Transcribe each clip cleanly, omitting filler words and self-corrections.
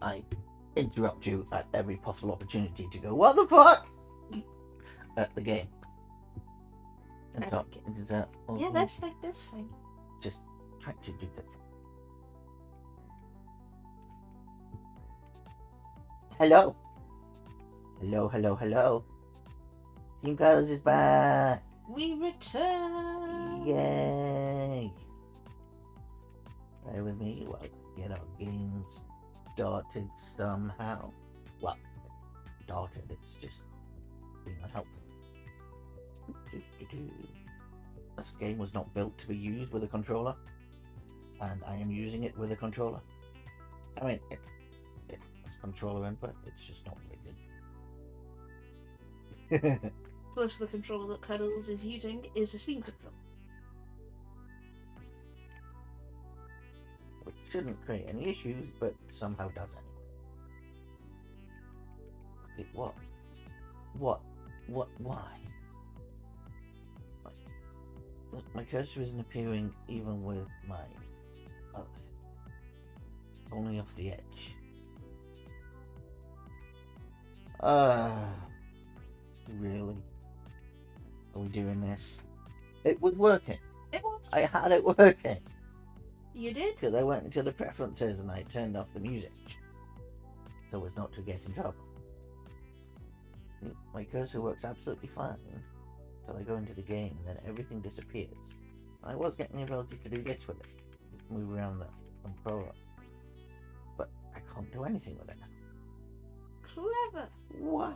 I interrupt you at every possible opportunity to go, what the fuck? At the game. And talk. Yeah, that's fine. That's fine. Just try to do this. Hello. Hello. Team Cuddles is back. We return. Yay. Play with me while I get our games started somehow. Well, started, it's just being unhelpful. This game was not built to be used with a controller, and I am using it with a controller. I mean, it has controller input, it's just not very good. Plus, the controller that Cuddles is using is a Steam controller. Which shouldn't create any issues, but somehow does anyway. Okay, what? Why? Look, my cursor isn't appearing even with my other thing. Only off the edge. Really? Are we doing this? It was working. It was. I had it working. You did? Because I went into the preferences and I turned off the music. So as not to get in trouble. My cursor works absolutely fine. Until I go into the game and then everything disappears. I was getting the ability to do this with it. Just move around the controller. But I can't do anything with it now. Clever. Why?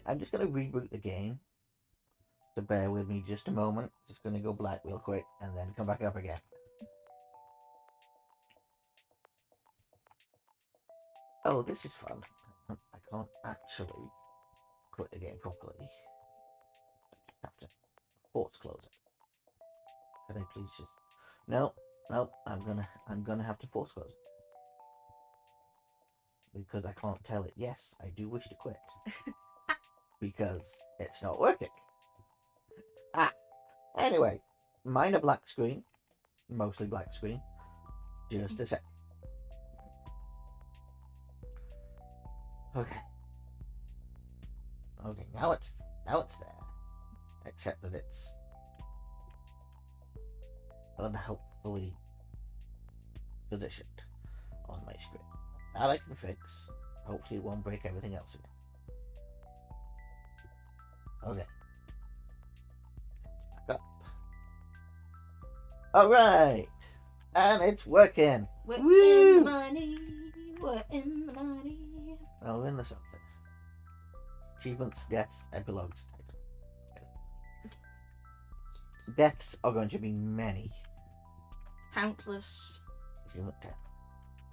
I'm just going to reboot the game. So bear with me just a moment. Just going to go black real quick and then come back up again. Oh, this is fun. I can't actually quit the game properly. I just have to force close it. Can I please just... No, I'm gonna have to force close it. Because I can't tell it, yes, I do wish to quit. Because it's not working. Anyway, minor black screen. Mostly black screen. Just a sec. Okay, now it's there. Except that it's unhelpfully positioned on my screen. That I can fix. Hopefully it won't break everything else again. Okay. Back up. Alright! And it's working! We're Woo! in the money. We're in the money. Well, we're into something. Achievements, deaths, epilogues. Deaths are going to be many. Countless. Achievement death.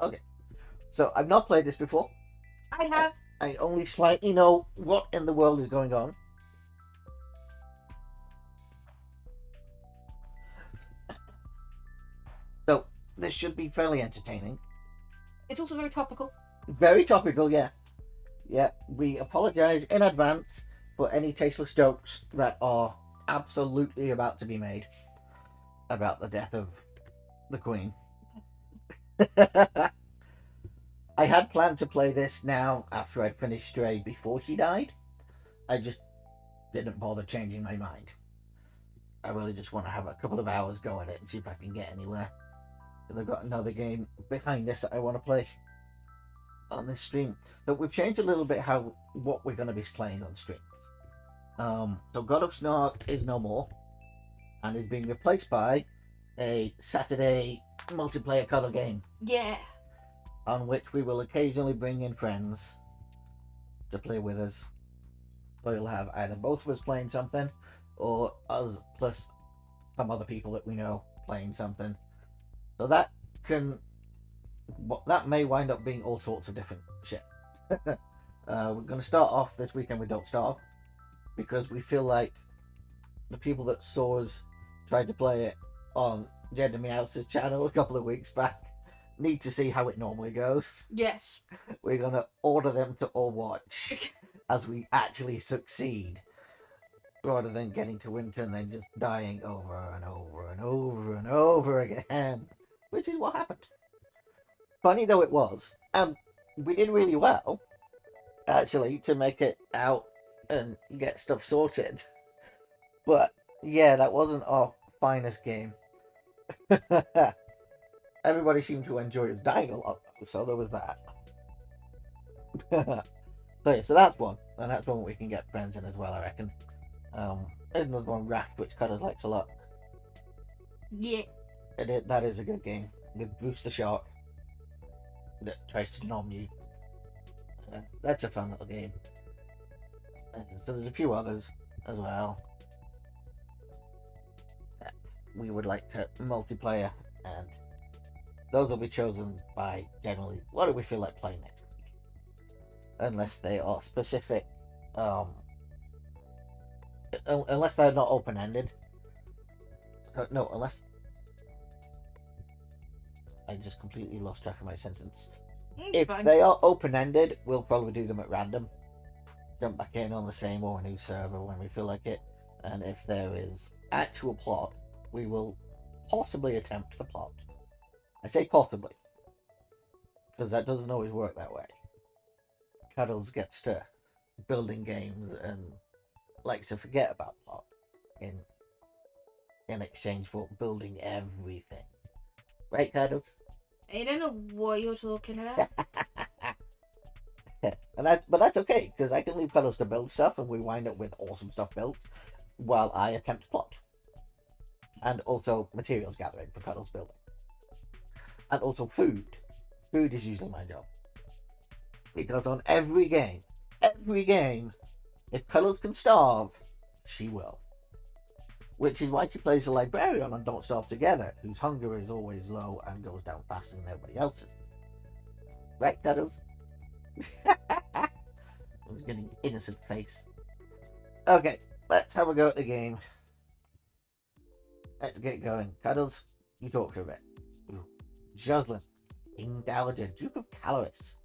Okay. So, I've not played this before. I have. I only slightly know what in the world is going on. So, this should be fairly entertaining. It's also very topical. Very topical, yeah. Yeah, we apologise in advance for any tasteless jokes that are absolutely about to be made about the death of the Queen. I had planned to play this now after I'd finished Stray before she died. I just didn't bother changing my mind. I really just want to have a couple of hours go at it and see if I can get anywhere. And I've got another game behind this that I want to play on this stream. So we've changed a little bit what we're going to be playing on stream. So God of Snark is no more and is being replaced by a Saturday multiplayer cuddle game. Yeah. On which we will occasionally bring in friends to play with us. So you'll have either both of us playing something or us plus some other people that we know playing something. So that may wind up being all sorts of different shit. We're going to start off this weekend. We don't start off because we feel like the people that saw us tried to play it on Jed and Meows's channel a couple of weeks back need to see how it normally goes. Yes. We're going to order them to all watch as we actually succeed, rather than getting to winter and then just dying over and over and over and over again, which is what happened. Funny though it was, And we did really well, actually, to make it out and get stuff sorted. But yeah, that wasn't our finest game. Everybody seemed to enjoy us dying a lot, though, so there was that. So yeah, so that's one, and that's one we can get friends in as well, I reckon. There's another one, Raft, which Cuddles likes a lot. Yeah. That is a good game with Bruce the Shark that tries to nom you. That's a fun little game. So there's a few others as well that we would like to multiplayer, and those will be chosen by generally what do we feel like playing next week, unless they are specific, unless they're not open-ended. No, unless I just completely lost track of my sentence. If Fine. they are open-ended, we'll probably do them at random. Jump back in on the same or a new server when we feel like it. And if there is actual plot, we will possibly attempt the plot. I say possibly, because that doesn't always work that way. Cuddles gets to building games and likes to forget about plot in exchange for building everything. Right, Cuddles? I don't know what you're talking about. But that's okay, because I can leave Cuddles to build stuff and we wind up with awesome stuff built while I attempt plot. And also materials gathering for Cuddles building. And also food. Food is usually my job. Because on every game, if Cuddles can starve, she will. Which is why she plays the librarian on Don't Starve Together, whose hunger is always low and goes down faster than everybody else's. Right, Cuddles? I was getting an innocent face. Okay, let's have a go at the game. Let's get going. Cuddles, you talk for a bit. Jocelyn, King Dowager, Duke of Caloris.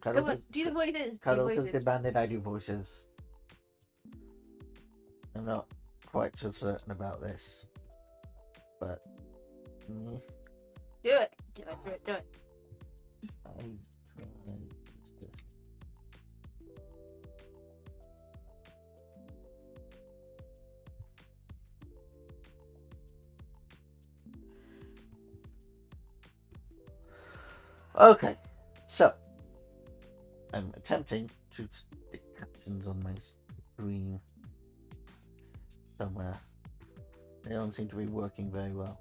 Come on, do the voices. Cuddles has demanded I do voices. I'm not quite so certain about this, but Do it. Do it. Okay, so I'm attempting to stick captions on my screen somewhere. They don't seem to be working very well.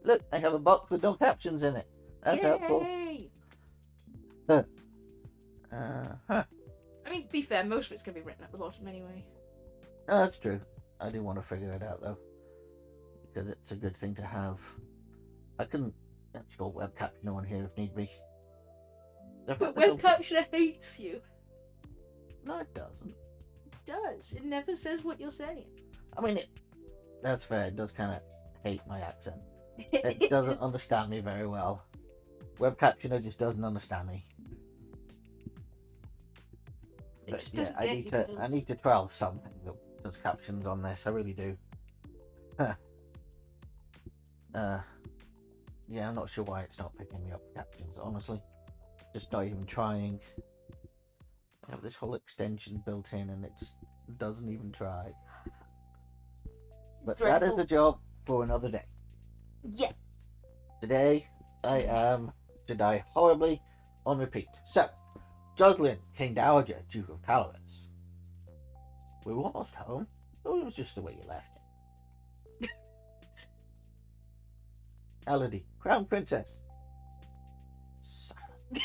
Look, I have a box with no captions in it. That's helpful. Yay! Huh. I mean, to be fair, most of it's going to be written at the bottom anyway. Oh, that's true. I do want to figure it out though, because it's a good thing to have. I can actual web caption on here if need be. But web captioner hates you. No, it doesn't. It does. It never says what you're saying. I mean, that's fair. It does kind of hate my accent. It doesn't understand me very well. Web captioner just doesn't understand me. But yeah, I need to trial something that does captions on this. I really do. Yeah, I'm not sure why it's not picking me up captions, honestly. Just not even trying. I have this whole extension built in and it just doesn't even try. But that is a job for another day. Yeah. Today, I am to die horribly on repeat. So, Jocelyn, King Dowager, Duke of Caloris. We were almost home. Oh, it was just the way you left it. Elodie, Crown Princess. Silent.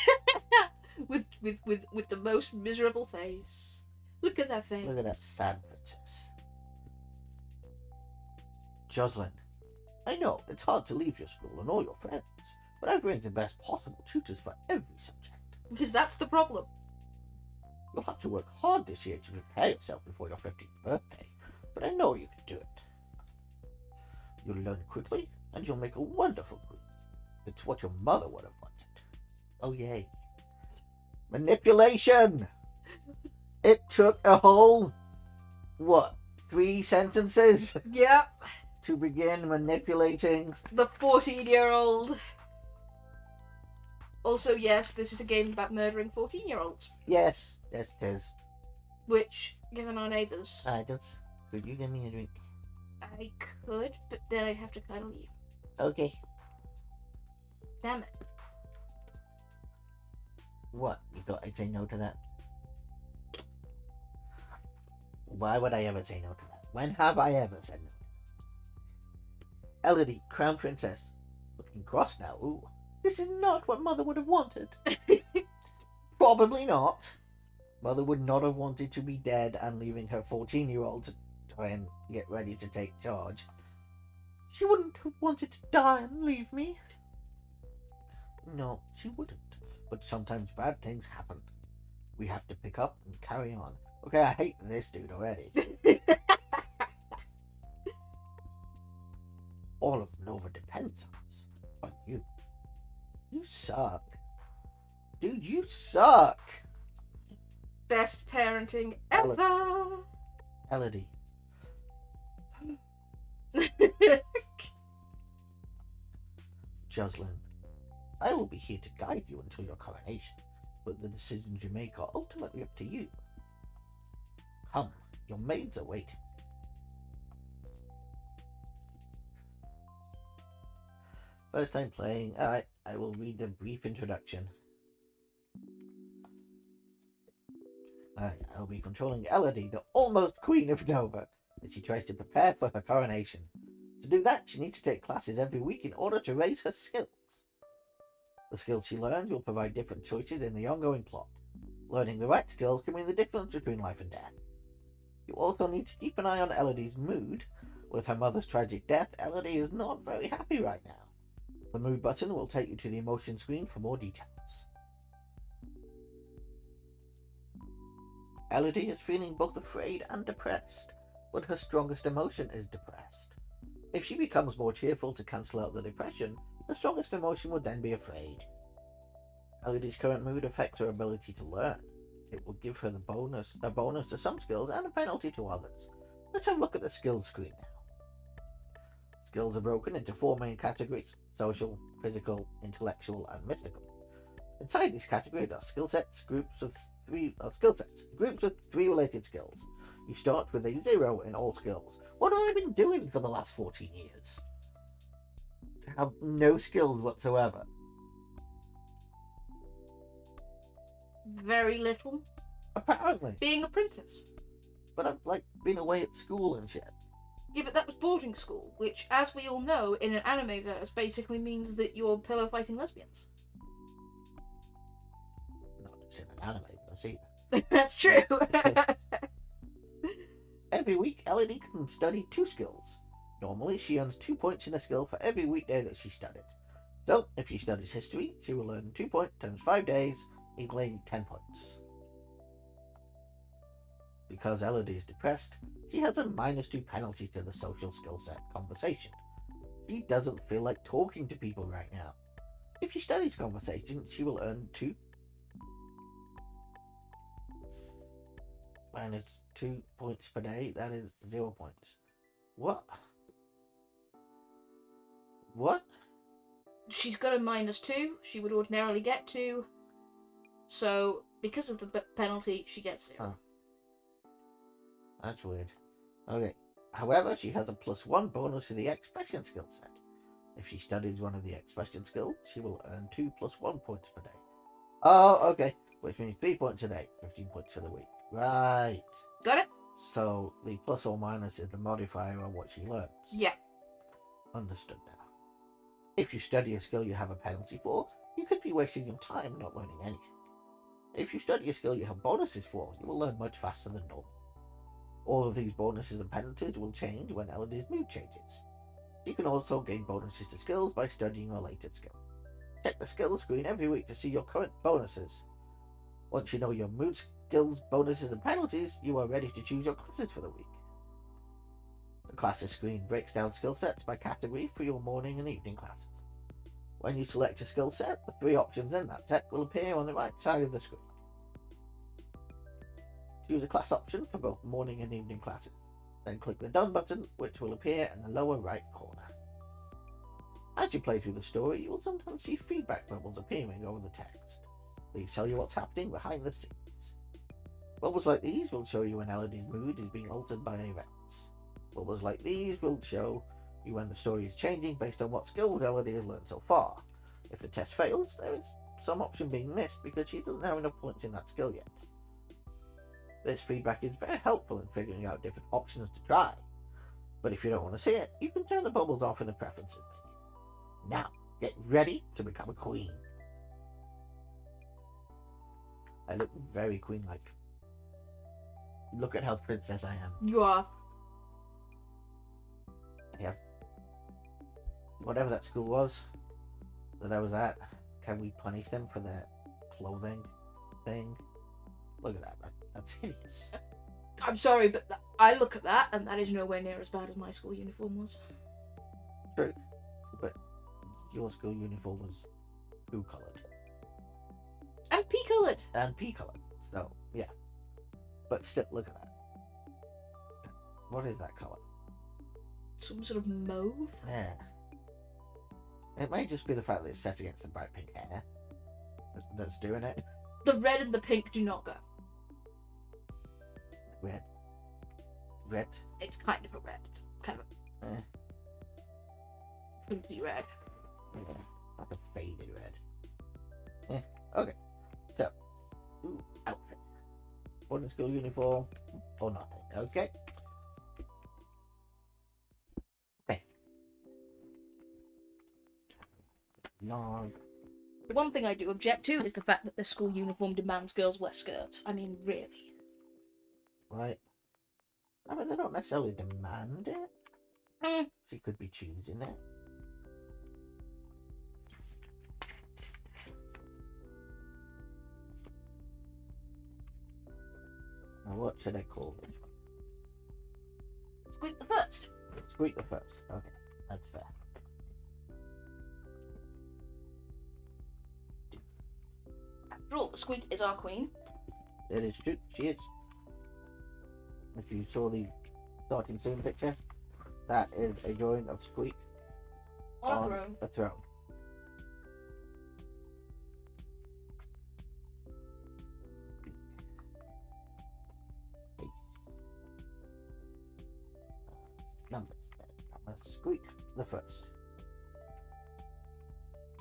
with the most miserable face. Look at that face. Look at that sad princess. Jocelyn, I know it's hard to leave your school and all your friends, but I've arranged the best possible tutors for every subject. Because that's the problem. You'll have to work hard this year to prepare yourself before your 15th birthday, but I know you can do it. You'll learn quickly, and you'll make a wonderful queen. It's what your mother would have wanted. Oh, yay. Manipulation! It took a whole, 3 sentences Yeah. to begin manipulating The 14-year-old. Also, yes, this is a game about murdering 14-year-olds. Yes, yes it is. Which, given our neighbours, Cuddles, could you give me a drink? I could, but then I'd have to cuddle you. Okay. Damn it. What? You thought I'd say no to that? Why would I ever say no to that? When have I ever said no? Elodie, Crown Princess. Looking cross now. Ooh. This is not what Mother would have wanted. Probably not. Mother would not have wanted to be dead and leaving her 14-year-old to try and get ready to take charge. She wouldn't have wanted to die and leave me. No, she wouldn't. But sometimes bad things happen. We have to pick up and carry on. Okay, I hate this dude already. All of Nova depends on you. You suck. Dude, you suck. Best parenting ever. Elodie. Jocelyn. I will be here to guide you until your coronation, but the decisions you make are ultimately up to you. Come, your maids are waiting. First time playing. Alright, I will read a brief introduction. I will be controlling Elodie, the almost Queen of Nova, as she tries to prepare for her coronation. To do that, she needs to take classes every week in order to raise her skills. The skills she learns will provide different choices in the ongoing plot. Learning the right skills can mean the difference between life and death. You also need to keep an eye on Elodie's mood. With her mother's tragic death, Elodie is not very happy right now. The mood button will take you to the emotion screen for more details. Elodie is feeling both afraid and depressed, but her strongest emotion is depressed. If she becomes more cheerful to cancel out the depression, the strongest emotion would then be afraid. Elodie's current mood affects her ability to learn. It will give her a bonus to some skills and a penalty to others. Let's have a look at the skills screen now. Skills are broken into 4 main categories: social, physical, intellectual, and mystical. Inside these categories are skill sets, groups with 3 related skills. You start with a 0 in all skills. What have I been doing for the last 14 years? To have no skills whatsoever. Very little. Apparently. Being a princess. But I've been away at school and shit. Yeah, but that was boarding school, which, as we all know, in an anime verse, basically means that you're pillow fighting lesbians. Not just in an anime verse either. That's true. Every week, Elodie can study 2 skills. Normally, she earns 2 points in a skill for every weekday that she studied. So, if she studies history, she will earn 2 points times 5 days, equaling 10 points. Because Elodie is depressed, she has a -2 penalty to the social skill set conversation. She doesn't feel like talking to people right now. If she studies conversation, she will earn 2 -2 points per day. That is 0 points. What? What? She's got a -2. She would ordinarily get 2. So, because of the penalty, she gets 0. Huh. That's weird. Okay. However, she has a +1 bonus to the expression skill set. If she studies one of the expression skills, she will earn 2 +1 points per day. Oh, okay. Which means 3 points a day, 15 points for the week. Right. Got it? So the plus or minus is the modifier on what she learns. Yeah. Understood now. If you study a skill you have a penalty for, you could be wasting your time not learning anything. If you study a skill you have bonuses for, you will learn much faster than normal. All of these bonuses and penalties will change when Elodie's mood changes. You can also gain bonuses to skills by studying a related skill. Check the skills screen every week to see your current bonuses. Once you know your mood, skills, bonuses, and penalties, you are ready to choose your classes for the week. The classes screen breaks down skill sets by category for your morning and evening classes. When you select a skill set, the 3 options in that set will appear on the right side of the screen. Choose a class option for both morning and evening classes. Then click the Done button, which will appear in the lower right corner. As you play through the story, you will sometimes see feedback bubbles appearing over the text. These tell you what's happening behind the scenes. Bubbles like these will show you when Elodie's mood is being altered by events. Bubbles like these will show you when the story is changing based on what skills Elodie has learned so far. If the test fails, there is some option being missed because she doesn't have enough points in that skill yet. This feedback is very helpful in figuring out different options to try. But if you don't want to see it, you can turn the bubbles off in the preferences menu. Now, get ready to become a queen. I look very queen-like. Look at how princess I am. You are. I have whatever that school was that I was at. Can we punish them for their clothing thing? Look at that. That's hideous. I'm sorry, but I look at that, and that is nowhere near as bad as my school uniform was. True, but your school uniform was blue-colored. And pea-coloured. And pea-colored. So, yeah. But still, look at that. What is that colour? Some sort of mauve? Yeah. It may just be the fact that it's set against the bright pink hair that's doing it. The red and the pink do not go. Red. Red? It's kind of a red. It's kind of a pinky red. Yeah, like a faded red. Okay. So, outfit. Boarding school uniform or nothing. Okay. Long. The one thing I do object to is the fact that the school uniform demands girls wear skirts. I mean, really. Right. I mean, they don't necessarily demand it. She could be choosing it. Now, what should I call this one? Squeak the first. Squeak the first. Okay, that's fair. After all, the Squeak is our queen. It is true. She is. If you saw the starting scene picture, that is a drawing of Squeak On a throne. a throne. Numbers. Squeak the first.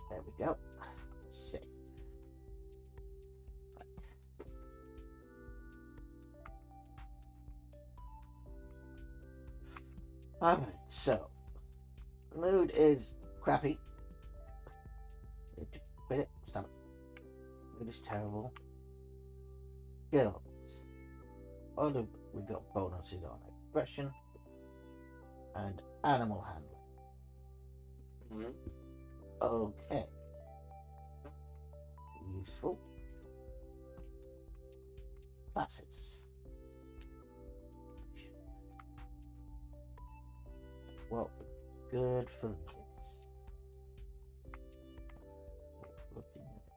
There we go. Save. Alright, so mood is crappy. Quit it, stop it. Mood is terrible. Skills. Only we got bonuses on expression and animal handling. Okay. Useful. Classes. Well, good for the kids. Looking at it.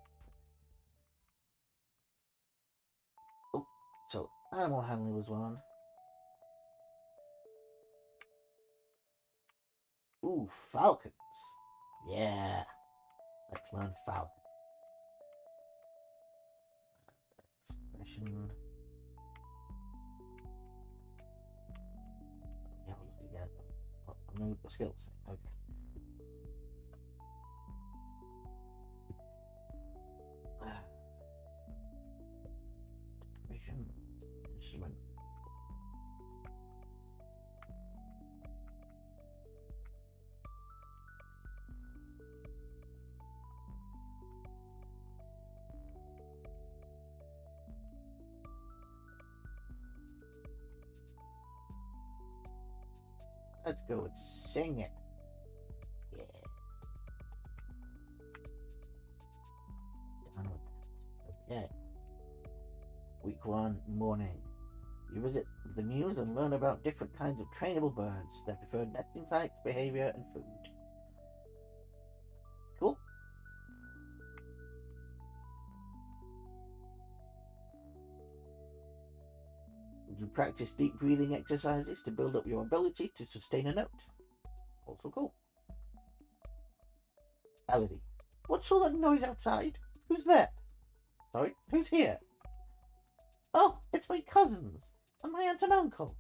Oh, so animal handling was one. Ooh, falcons. Yeah. Let's learn falcon. Expression. Yeah, we'll look again. Oh, I'm with the skills. Okay. Expression. Instrument. Let's go with sing it. Yeah. Done with that. Okay. Week 1, morning. You visit the muse and learn about different kinds of trainable birds, their preferred nesting sites, behavior, and food. Cool. You practice deep breathing exercises to build up your ability to sustain a note. Also cool. Elodie, what's all that noise outside? Who's there? Sorry, who's here? Oh, it's my cousins and my aunt and uncle.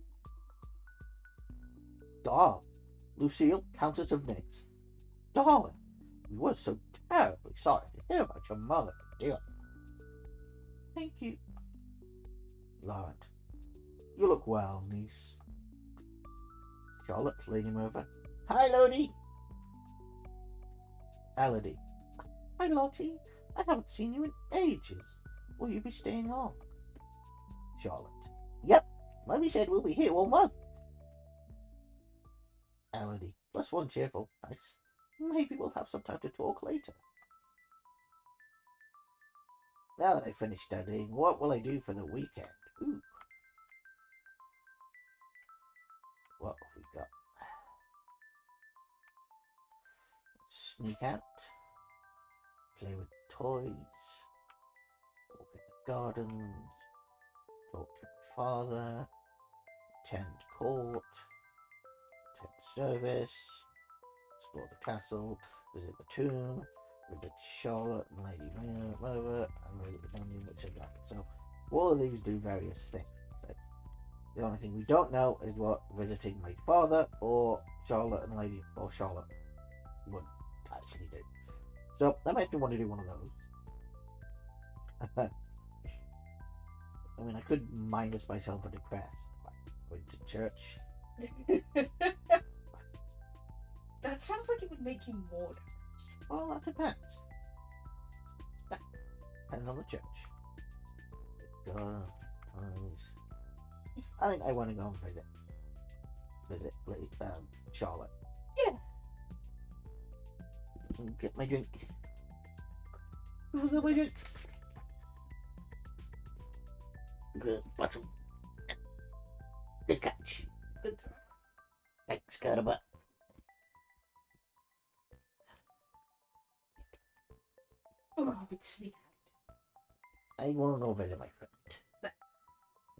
Darling, Lucille, Countess of Nix. Darling, we were so terribly sorry to hear about your mother, dear. Thank you. Laurent, you look well, niece. Charlotte, leaning over. Hi, Lodi. Elodie. Hi, Lottie. I haven't seen you in ages. Will you be staying long? Charlotte. Yep. Mummy said we'll be here all month. Elodie. +1 cheerful. Nice. Maybe we'll have some time to talk later. Now that I've finished studying, what will I do for the weekend? Ooh. What have we got? Sneak out. Play with toys. Walk in the gardens. Talk to my father. Attend court. Attend service. Explore the castle. Visit the tomb. Visit Charlotte and Lady Mother. And visit the dungeon which is left. So all of these do various things. So the only thing we don't know is what visiting my father or Charlotte and Lady or Charlotte would actually do. So I might want to do one of those. I mean, I could minus myself a depressed by going to church. That sounds like it would make you more depressed. Well, that depends. Depends on the church. I think I want to go and visit Charlotte. Yeah. Get my drink. Get my drink. Good bottom. Good catch. Good throw. Thanks, Caraba. Oh, big sneak out. I want to go visit my friend. But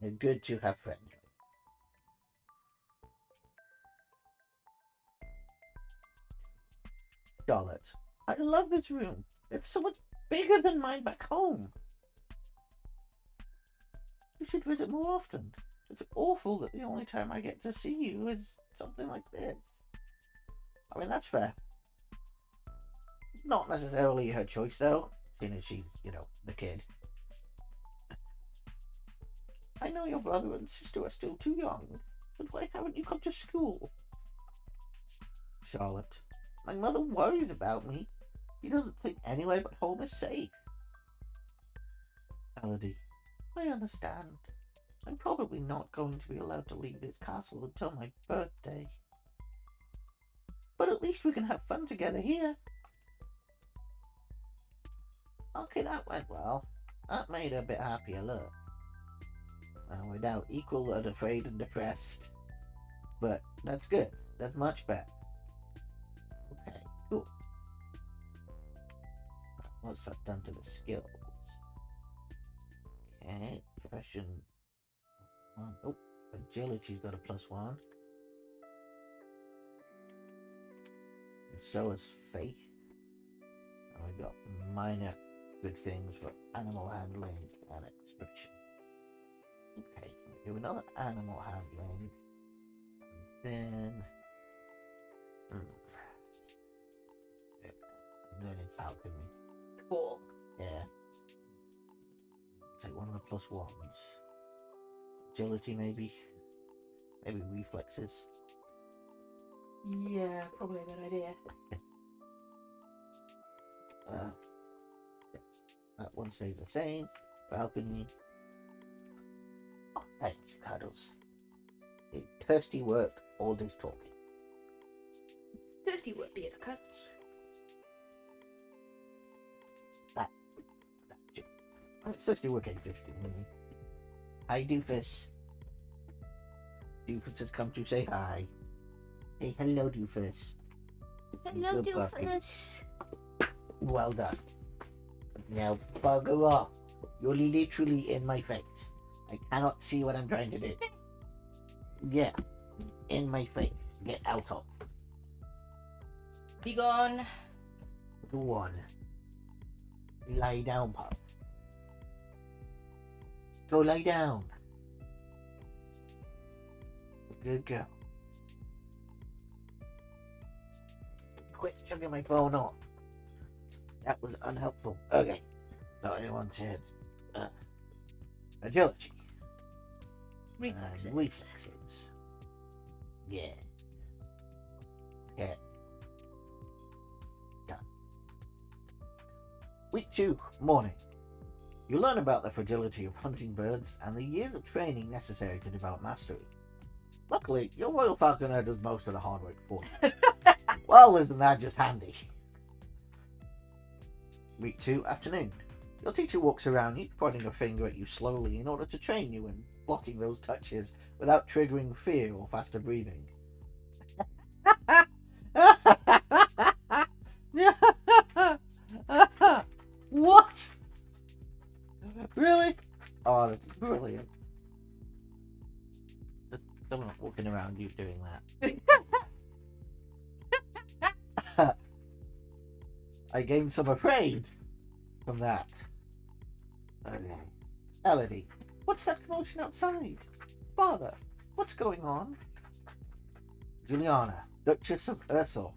It's good to have friends. Charlotte, I love this room. It's so much bigger than mine back home. You should visit more often. It's awful that the only time I get to see you is something like this. I mean, that's fair. Not necessarily her choice, though, seeing as she's, the kid. I know your brother and sister are still too young, but why haven't you come to school? Charlotte, my mother worries about me. She doesn't think anywhere but home is safe. Elodie, I understand. I'm probably not going to be allowed to leave this castle until my birthday. But at least we can have fun together here. Okay, that went well. That made her a bit happier, look. And we're now equal and afraid and depressed. But that's good. That's much better. Okay, cool. What's that done to the skills? Okay, profession. Oh, agility's got a +1. And so is faith. And we got minor good things for animal handling and expression. Okay, do another animal handling. And then learning falconry. cool. Yeah. Take one of the +1s. Agility maybe. Maybe reflexes. Yeah, probably a good idea. That one stays the same. Falconry. Oh, thank you, Cuddles. A thirsty work, all this talking. Thirsty would be in a cuts. Thirsty work existing. Hi, Doofus. Doofus has come to say hi. Say hello, Doofus. Hello, Good puppy. Doofus. Well done. Now bugger off. You're literally in my face. I cannot see what I'm trying to do. Yeah. In my face. Get out of. Be gone. Go on. Lie down, pup. Go lie down. Good girl. Quit chugging my phone off. That was unhelpful. Okay. So I wanted agility. Reflexes. And reflexes. Yeah. Okay. Done. Week 2, morning. You learn about the fragility of hunting birds and the years of training necessary to develop mastery. Luckily, your Royal Falconer does most of the hard work for you. Well, isn't that just handy? Week 2, afternoon. Your teacher walks around you, pointing a finger at you slowly in order to train you in blocking those touches without triggering fear or faster breathing. What? Really? Oh, that's brilliant. Someone walking around you doing that. I gained some afraid from that. Okay. Elodie, what's that commotion outside? Father, what's going on? Juliana, Duchess of Ursel.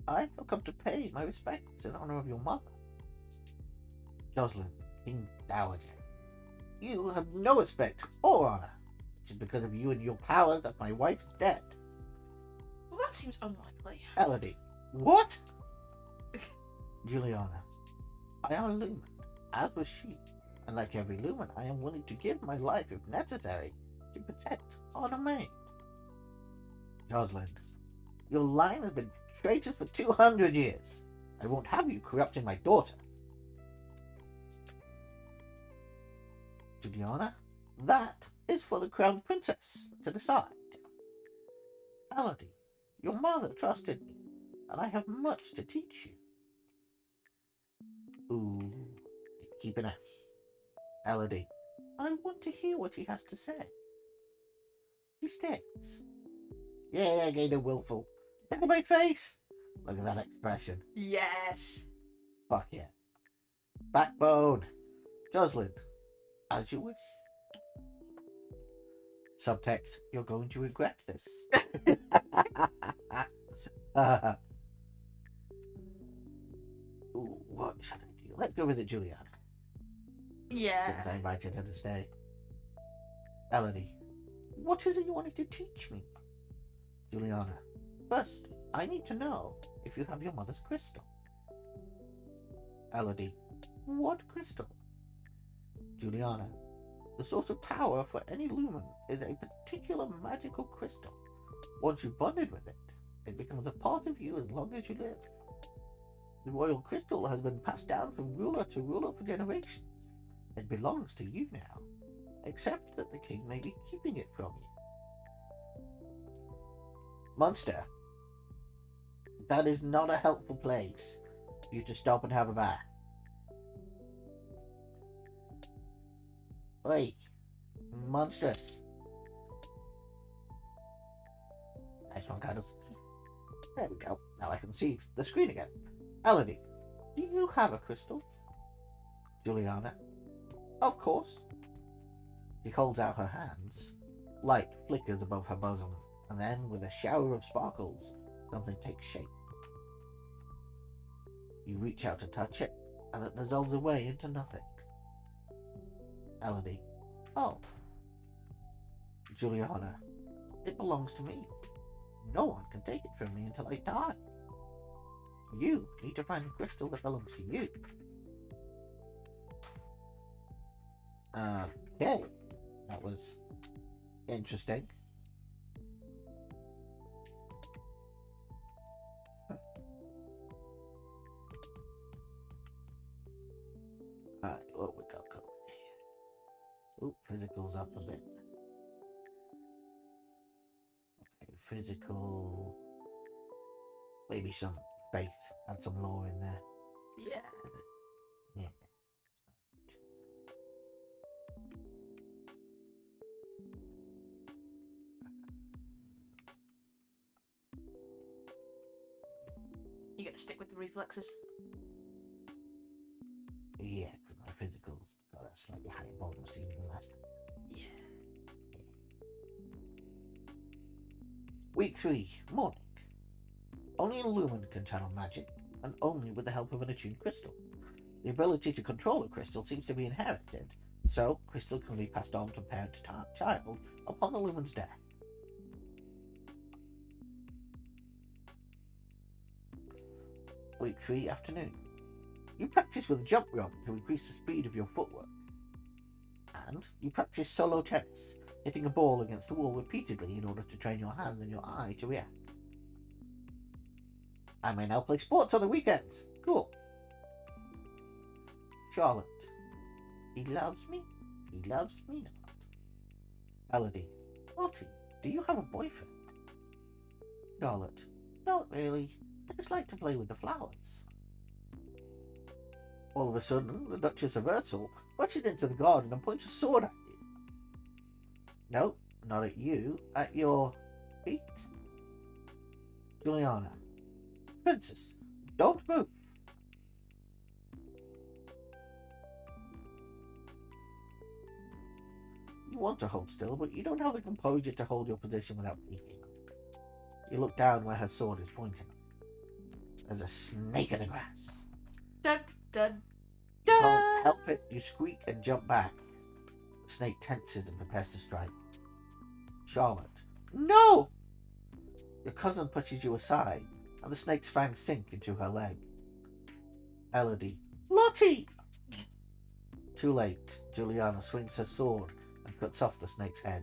I have come to pay my respects in honor of your mother. Jocelyn, King Dowager. You have no respect or honor. It is because of you and your powers that my wife is dead. Well, that seems unlikely. Elodie, what? Juliana, I am a Lumen, as was she, and like every Lumen, I am willing to give my life if necessary to protect our domain. Rosalind, your line has been traitors for 200 years. I won't have you corrupting my daughter. Juliana, that is for the Crown Princess to decide. Elodie, your mother trusted me, and I have much to teach you. Ooh, keep an eye. Elodie, I want to hear what he has to say. He states. Yeah, I gained a willful. Look at my face. Look at that expression. Yes. Fuck yeah. Backbone. Jocelyn, as you wish. Subtext, you're going to regret this. Ooh, what should I do? Let's go visit Juliana. Yeah. Since I invited her to stay. Elodie, what is it you wanted to teach me? Juliana, first, I need to know if you have your mother's crystal. Elodie, what crystal? Juliana, the source of power for any Lumen is a particular magical crystal. Once you've bonded with it, it becomes a part of you as long as you live. The royal crystal has been passed down from ruler to ruler for generations. It belongs to you now, except that the king may be keeping it from you. Monster, that is not a helpful place for you to stop and have a bath. Oi, monstrous. Nice one, Cuddles. There we go. Now I can see the screen again. Elodie, do you have a crystal? Juliana, of course. She holds out her hands. Light flickers above her bosom, and then, with a shower of sparkles, something takes shape. You reach out to touch it, and it dissolves away into nothing. Elodie, oh. Juliana, it belongs to me. No one can take it from me until I die. You need to find the crystal that belongs to you. Okay, that was interesting. Alright, what we got going here? Oop, physical's up a bit. Okay, physical. Maybe some faith and some lore in there. Yeah. Yeah. You got to stick with the reflexes. slightly higher bonus even than last time. Yeah. Week 3, morning. Only a Lumen can channel magic, and only with the help of an attuned crystal. The ability to control a crystal seems to be inherited, so crystal can be passed on from parent to child upon the Lumen's death. Week 3, afternoon. You practice with a jump rope to increase the speed of your footwork. And you practice solo tennis, hitting a ball against the wall repeatedly in order to train your hand and your eye to react. I may now play sports on the weekends. Cool. Charlotte. He loves me. He loves me not. Elodie. Lottie, do you have a boyfriend? Charlotte. Not really. I just like to play with the flowers. All of a sudden, the Duchess of Ursul rushes into the garden and points a sword at you. No, not at you. At your feet. Juliana. Princess, don't move. You want to hold still, but you don't have the composure to hold your position without peeking. You look down where her sword is pointing. There's a snake in the grass. Dun, dun, You dun. can't help it, you squeak and jump back. The snake tenses and prepares to strike. Charlotte. No! Your cousin pushes you aside, and the snake's fangs sink into her leg. Elodie. Lottie! Too late. Juliana swings her sword and cuts off the snake's head.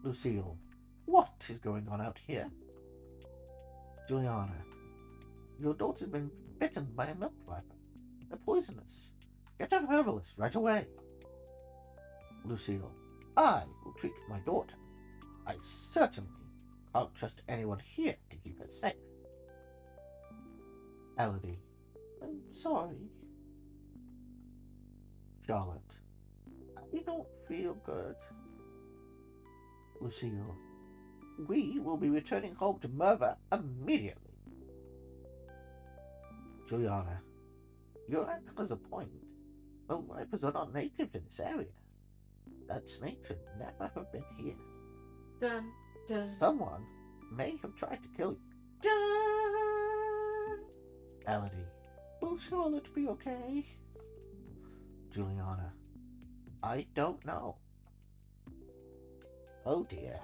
Lucille. What is going on out here? Juliana. Your daughter's been bitten by a milk viper. They're poisonous. Get an herbalist right away. Lucille. I will treat my daughter. I certainly can't trust anyone here to keep her safe. Elodie. I'm sorry. Charlotte. I don't feel good. Lucille. We will be returning home to Merva immediately. Juliana. Your aunt has a point. Well, vipers are not native to this area. That snake should never have been here. Dun, dun, Someone may have tried to kill you. dun. Elodie. Will Charlotte be okay? Juliana. I don't know. Oh dear.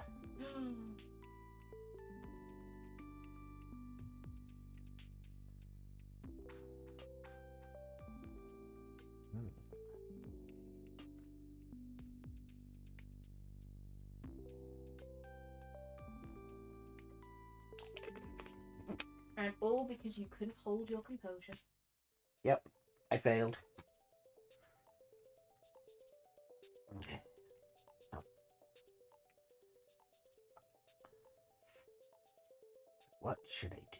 And all because you couldn't hold your composure. Yep, I failed. Okay. Oh. What should I do?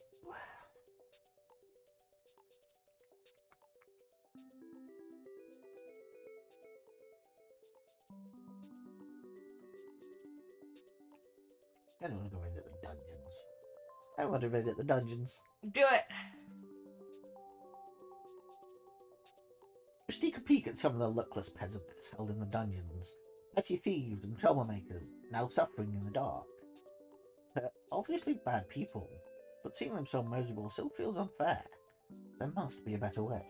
I don't want to go visit the dungeons. I want to visit the dungeons. Do it. You sneak a peek at some of the luckless peasants held in the dungeons, petty thieves and troublemakers now suffering in the dark. They're obviously bad people, but seeing them so miserable still feels unfair. There must be a better way.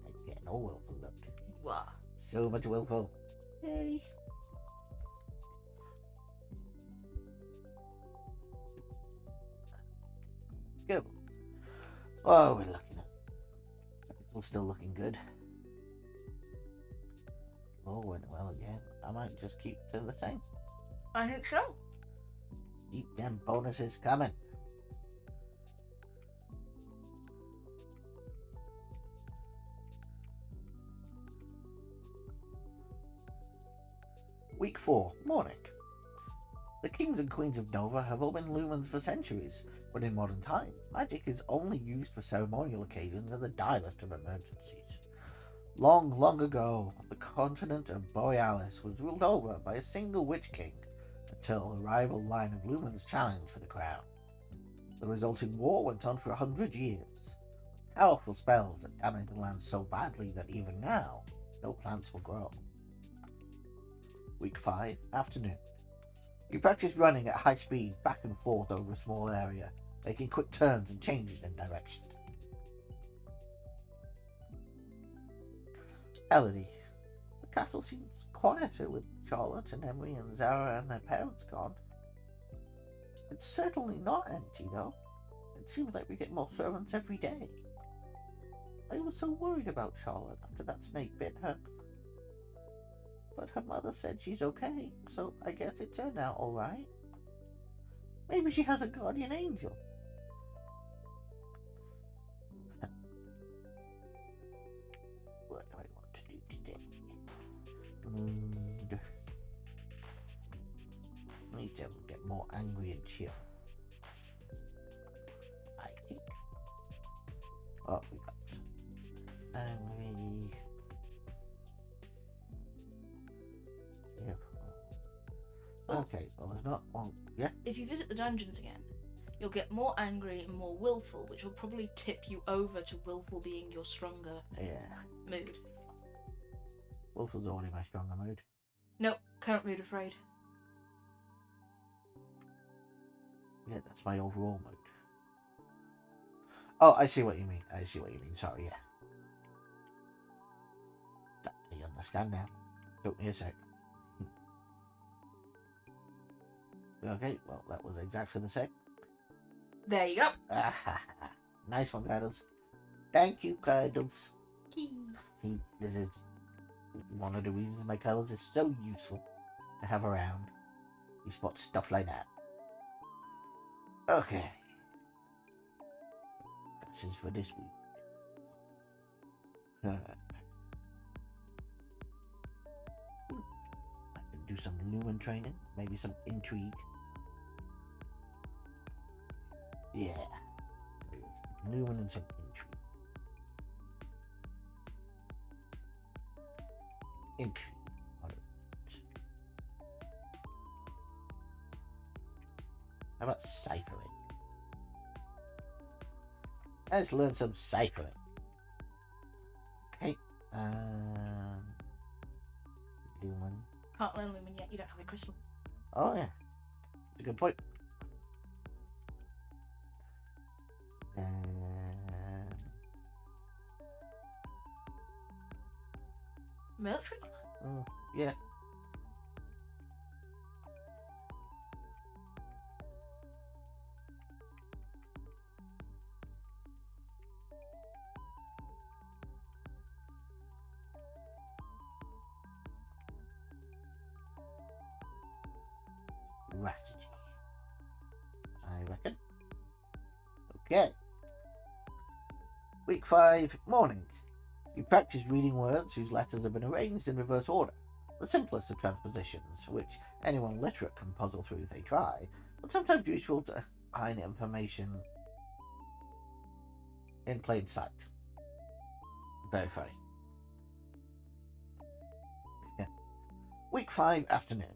I'm getting all willful, look. What? So much willful. Yay. Go. Oh, we're lucky now. We're still looking good. Oh, went well again. I might just keep to the same. I think so. Keep them bonuses coming. Week 4, morning. The kings and queens of Nova have all been lumens for centuries, but in modern times, magic is only used for ceremonial occasions and the direst of emergencies. Long, long ago, the continent of Borealis was ruled over by a single witch king, until a rival line of lumens challenged for the crown. The resulting war went on for 100 years. Powerful spells that damaged the land so badly that even now, no plants will grow. Week 5, afternoon. You practice running at high speed back and forth over a small area, making quick turns and changes in direction. Elodie. The castle seems quieter with Charlotte and Emery and Zara and their parents gone. It's certainly not empty, though. It seems like we get more servants every day. I was so worried about Charlotte after that snake bit her. But her mother said she's okay, so I guess it turned out alright. Maybe she has a guardian angel. What do I want to do today? Mood. Need to get more angry and cheerful. I think. Oh, we got angry. Okay, well there's not one. Yeah? If you visit the dungeons again, you'll get more angry and more willful, which will probably tip you over to willful being your stronger mood. Willful's already my stronger mood. Nope, current mood afraid. Yeah, that's my overall mood. Oh, I see what you mean. Sorry, yeah. I understand now. Took me a sec. Okay, well, that was exactly the same. There you go. Nice one, Cuddles. Thank you, Cuddles. This is one of the reasons my Cuddles is so useful to have around. He spots stuff like that. Okay. This is for this week. I can do some Lumen training, maybe some intrigue. Yeah. Lumen and some intrigue. Intrigue. How about ciphering? Let's learn some ciphering. Okay. Lumen. Can't learn Lumen yet, you don't have a crystal. Oh yeah. That's a good point. Military? Yeah. Strategy, I reckon. Okay. Week 5, morning. You practice reading words whose letters have been arranged in reverse order, the simplest of transpositions, which anyone literate can puzzle through if they try, but sometimes useful to hide information in plain sight. Very funny. Yeah. Week 5, afternoon.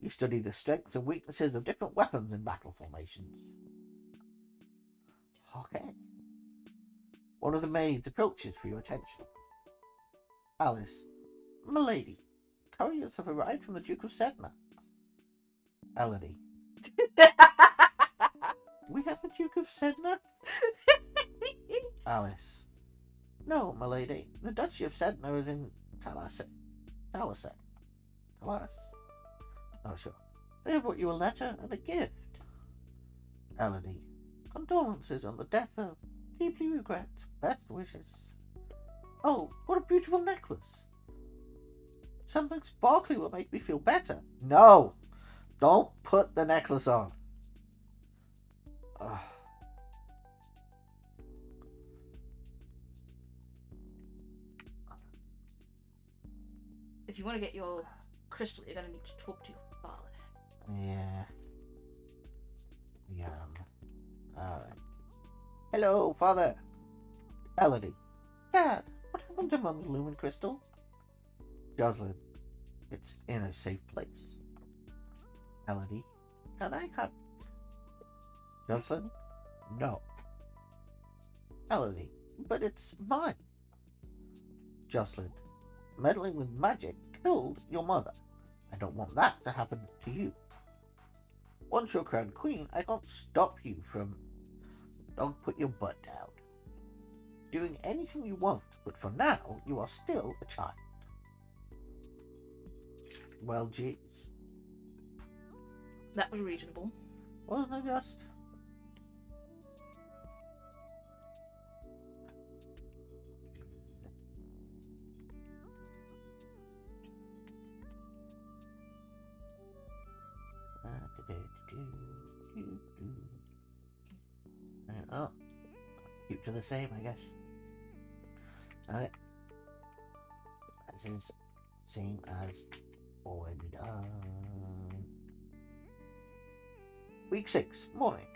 You study the strengths and weaknesses of different weapons in battle formations. Okay. One of the maids approaches for your attention. Alice. Milady, couriers have arrived from the Duke of Sedna. Elodie. We have the Duke of Sedna? Alice. No, milady. The Duchy of Sedna is in Talas. Oh, sure. They have brought you a letter and a gift. Elodie. Condolences on the death of. Deeply regret. Best wishes. Oh, what a beautiful necklace. Something sparkly will make me feel better. No! Don't put the necklace on. Ugh. If you want to get your crystal, you're going to need to talk to your father. Yeah. Alright. Hello, Father. Elodie. Dad, what happened to Mum's Lumen crystal? Jocelyn. It's in a safe place. Elodie. Can I have... Jocelyn? No. Elodie, but it's mine. Jocelyn, meddling with magic killed your mother. I don't want that to happen to you. Once you're crowned queen, I can't stop you from... Don't put your butt down. Doing anything you want, but for now, you are still a child. Well, geez. That was reasonable. Wasn't it just? Oh, keep to the same, I guess. Alright. This is same as already done. Week 6, morning.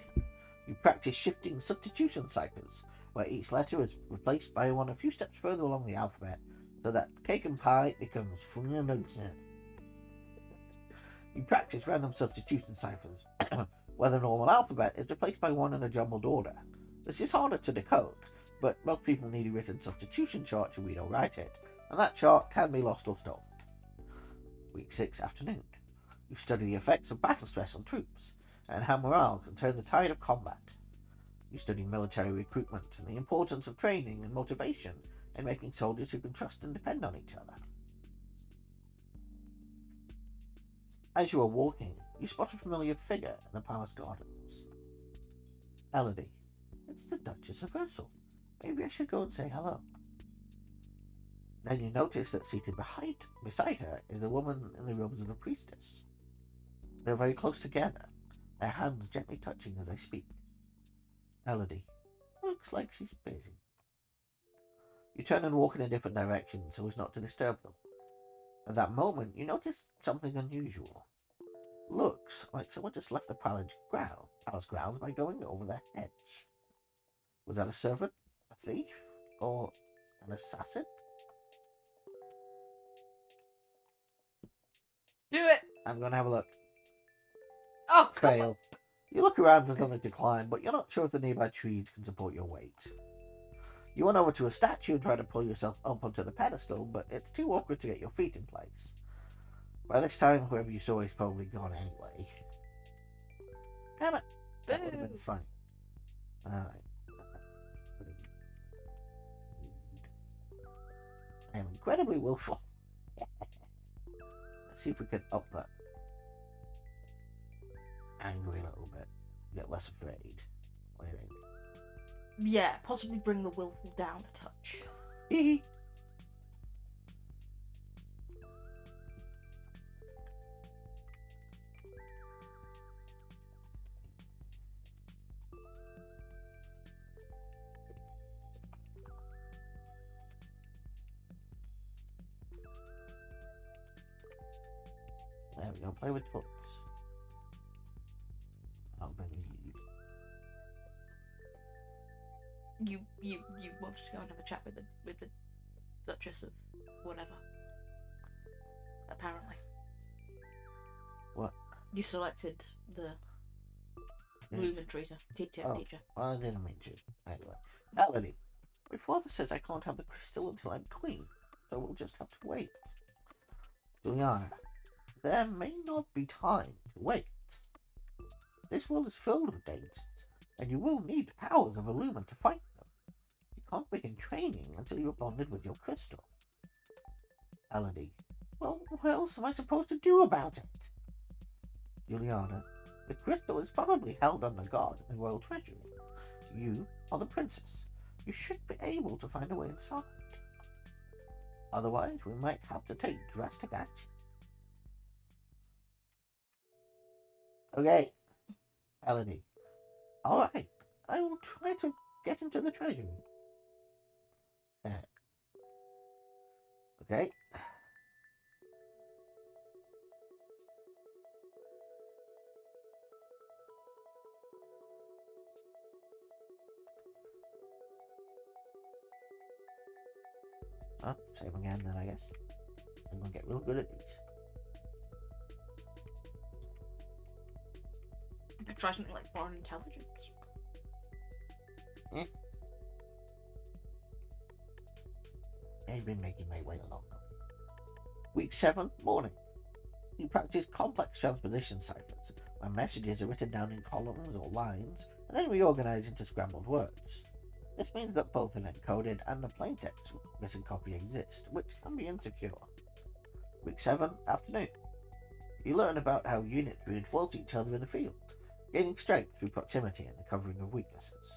You practice shifting substitution ciphers, where each letter is replaced by one a few steps further along the alphabet, so that cake and pie becomes fluminense. You practice random substitution ciphers, where the normal alphabet is replaced by one in a jumbled order. This is harder to decode, but most people need a written substitution chart to read or write it, and that chart can be lost or stolen. Week 6, afternoon. You study the effects of battle stress on troops, and how morale can turn the tide of combat. You study military recruitment and the importance of training and motivation in making soldiers who can trust and depend on each other. As you are walking, you spot a familiar figure in the palace gardens. Elodie, it's the Duchess of Ursel. Maybe I should go and say hello. Then you notice that seated beside her is a woman in the robes of a priestess. They're very close together, their hands gently touching as they speak. Elodie, looks like she's busy. You turn and walk in a different direction so as not to disturb them. At that moment, you notice something unusual. Looks like someone just left the palace grounds by going over their heads. Was that a servant, a thief, or an assassin? Do it! I'm going to have a look. Oh, Fail. You look around for something to climb, but you're not sure if the nearby trees can support your weight. You run over to a statue and try to pull yourself up onto the pedestal, but it's too awkward to get your feet in place. By this time, whoever you saw is probably gone anyway. Damn it! That would have been fun. Alright. I am incredibly willful. Let's see if we can up that angry a little bit. Get less afraid. What do you think? yeah, possibly bring the willful down a touch. Hee There we go. Play with books. I'll believe you. You wanted to go and have a chat with the Duchess of whatever. Apparently. What? You selected the Lumen teacher. Oh. Teacher. Well, I didn't mean to. Anyway. Elodie, my father says I can't have the crystal until I'm queen, so we'll just have to wait. Juliana, there may not be time to wait. This world is filled with dangers, and you will need the powers of a Lumen to fight them. You can't begin training until you're bonded with your crystal. Elodie, well, what else am I supposed to do about it? Juliana, the crystal is probably held under guard in the royal treasury. You are the princess. You should be able to find a way inside. Otherwise, we might have to take drastic action. Okay, Elodie. Alright, I will try to get into the treasury. Okay. Oh, same again then, I guess. I'm gonna get real good at these. You could try something like foreign intelligence. I've been making my way along. Week 7, morning. You practice complex transposition ciphers, where messages are written down in columns or lines, and then reorganized into scrambled words. This means that both an encoded and a plaintext written copy exist, which can be insecure. Week 7, afternoon. You learn about how units reinforce each other in the field, gaining strength through proximity and the covering of weaknesses.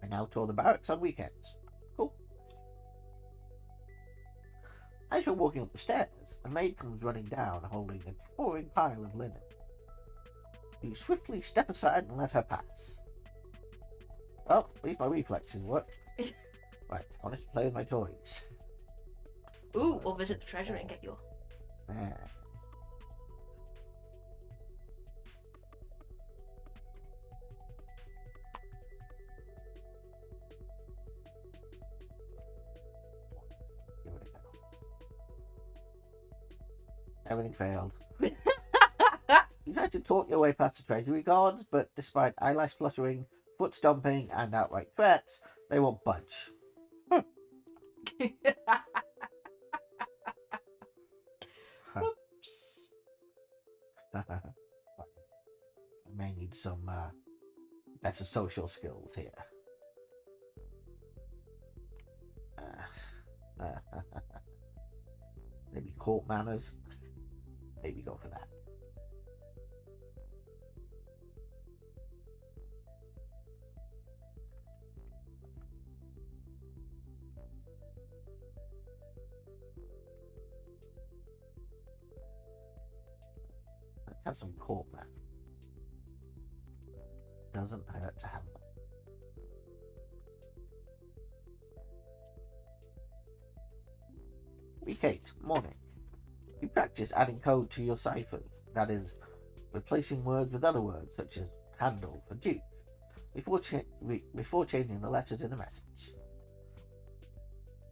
I now tour the barracks on weekends. Cool. As you're walking up the stairs, a maid comes running down holding a towering pile of linen. You swiftly step aside and let her pass. Well, at least my reflexes work. Right, I want to play with my toys. Ooh, or visit the treasury and get your... There. Give it a go. Everything failed. You tried to talk your way past the treasury guards, but despite eyelash fluttering, foot stomping, and outright threats, they won't budge. Whoops. I may need some better social skills here. Maybe court manners. Maybe go for that. Let's have some court manners. Doesn't hurt to have them. Week 8, morning. You practice adding code to your ciphers, that is, replacing words with other words, such as handle for duke, before changing the letters in a message.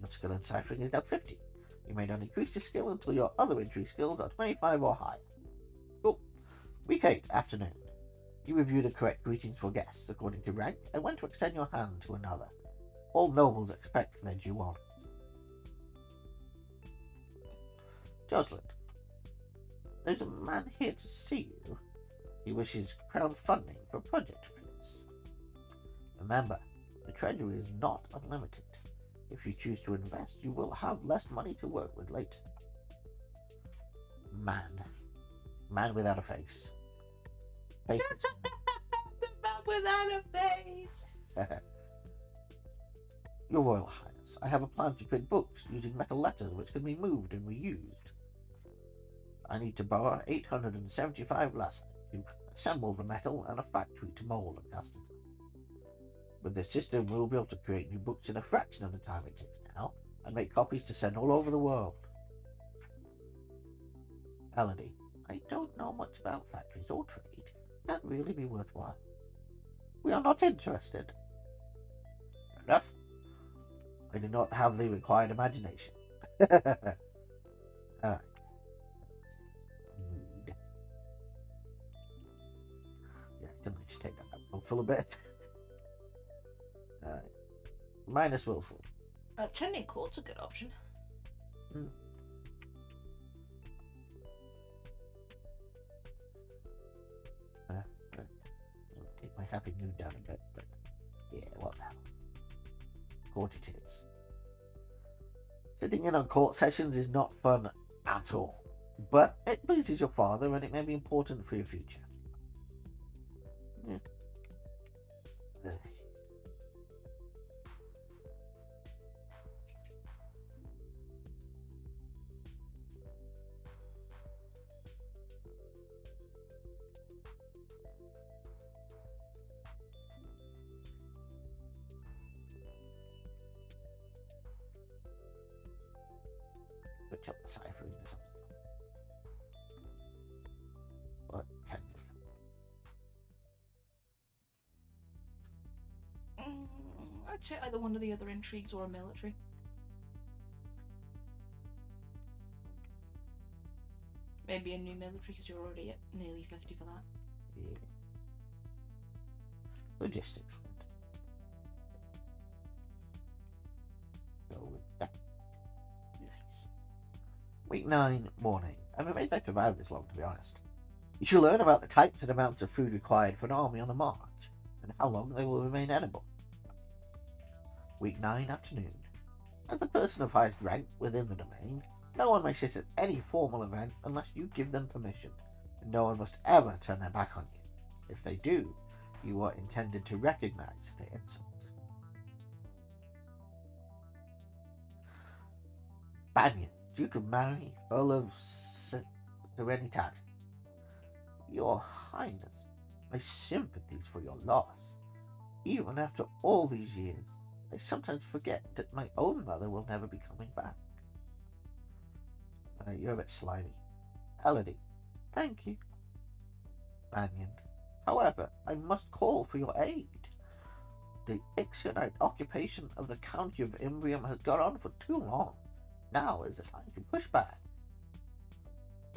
Your skill in ciphering is now 50. You may not increase your skill until your other entry skills are 25 or higher. Cool. Week 8, afternoon. You review the correct greetings for guests according to rank and when to extend your hand to another. All nobles expect their due honors. Jocelyn, there's a man here to see you. He wishes crowdfunding for a project of his. Remember, the treasury is not unlimited. If you choose to invest, you will have less money to work with later. Man without a face. The man without a face. Your Royal Highness, I have a plan to print books using metal letters which can be moved and reused. I need to borrow 875 glass to assemble the metal and a factory to mold and cast it. With this system, we'll be able to create new books in a fraction of the time it takes now and make copies to send all over the world. Elodie, I don't know much about factories or trade. That'd really be worthwhile. We are not interested. Fair enough. I do not have the required imagination. Alright. Yeah, I think we should take that willful a bit. Alright. Minus willful. Attending court's a good option. I'll take my happy mood down a bit, but yeah, what the hell. Court it is. Sitting in on court sessions is not fun at all, but it pleases your father and it may be important for your future. Yeah. Switch up the ciphering or something. What can I'd say either one of the other intrigues or a military. Maybe a new military because you're already at nearly 50 for that. Yeah. Logistics. Week 9, morning. I'm amazed I survived this long, to be honest. You should learn about the types and amounts of food required for an army on the march, and how long they will remain edible. Week 9, afternoon. As the person of highest rank within the domain, no one may sit at any formal event unless you give them permission, and no one must ever turn their back on you. If they do, you are intended to recognize the insult. Banyan, Duke of Mary, Earl of Serenitate. Your Highness, my sympathies for your loss. Even after all these years, I sometimes forget that my own mother will never be coming back. You're a bit slimy. Elodie, thank you. Banyan, however, I must call for your aid. The Ixionite occupation of the county of Imbrium has gone on for too long. Now is the time to push back.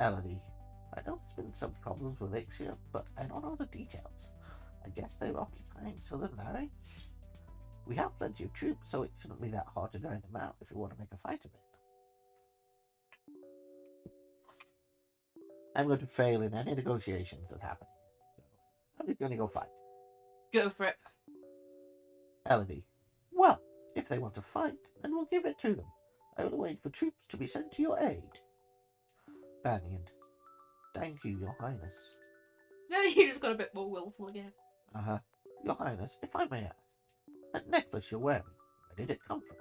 Elodie, I know there's been some problems with Ixia, but I don't know the details. I guess they're occupying Southern Mary. We have plenty of troops, so it shouldn't be that hard to drive them out if we want to make a fight of it. I'm going to fail in any negotiations that happen. I'm just going to go fight. Go for it. Elodie, well, if they want to fight, then we'll give it to them. I will wait for troops to be sent to your aid. Banyan, thank you, Your Highness. No, you just got a bit more willful again. Your Highness, if I may ask, that necklace you're wearing, where did it come from?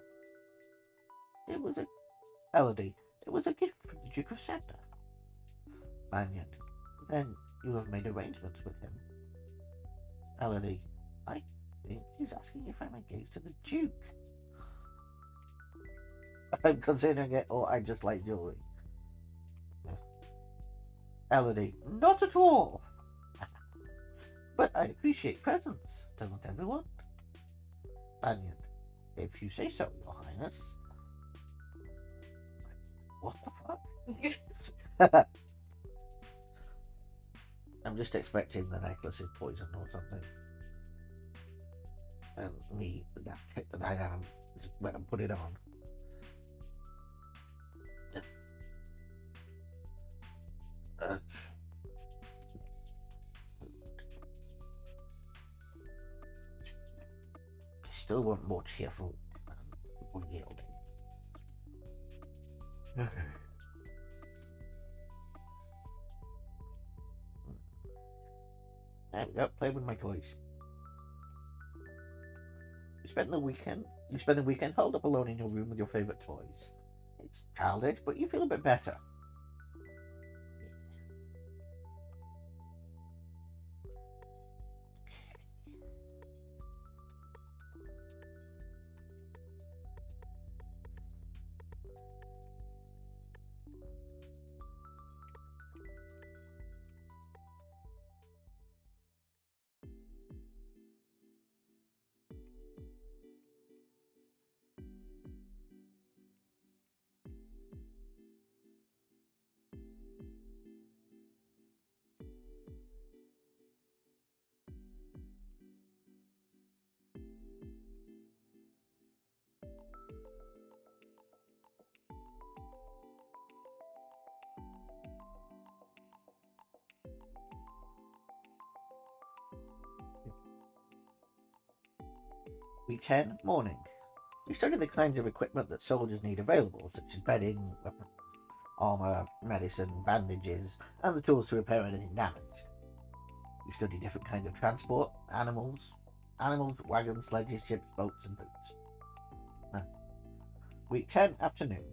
It was a gift from the Duke of Sender. Banyan, then you have made arrangements with him. Elodie, I think he's asking if I'm engaged to the Duke. I'm considering it, or I just like jewelry. Elodie, not at all. But I appreciate presents, doesn't everyone? Banyan, if you say so, Your Highness. What the fuck? I'm just expecting the necklace is poison or something. And me, that I am, just when I put it on. I still want more cheerful, more yielding. Okay. There we go, play with my toys. You spend the weekend holed up alone in your room with your favourite toys. It's childish, but you feel a bit better. Week 10, morning. You study the kinds of equipment that soldiers need available, such as bedding, weapons, armor, medicine, bandages, and the tools to repair anything damaged. You study different kinds of transport, animals, wagons, sledges, ships, boats, and boots. Week 10, afternoon.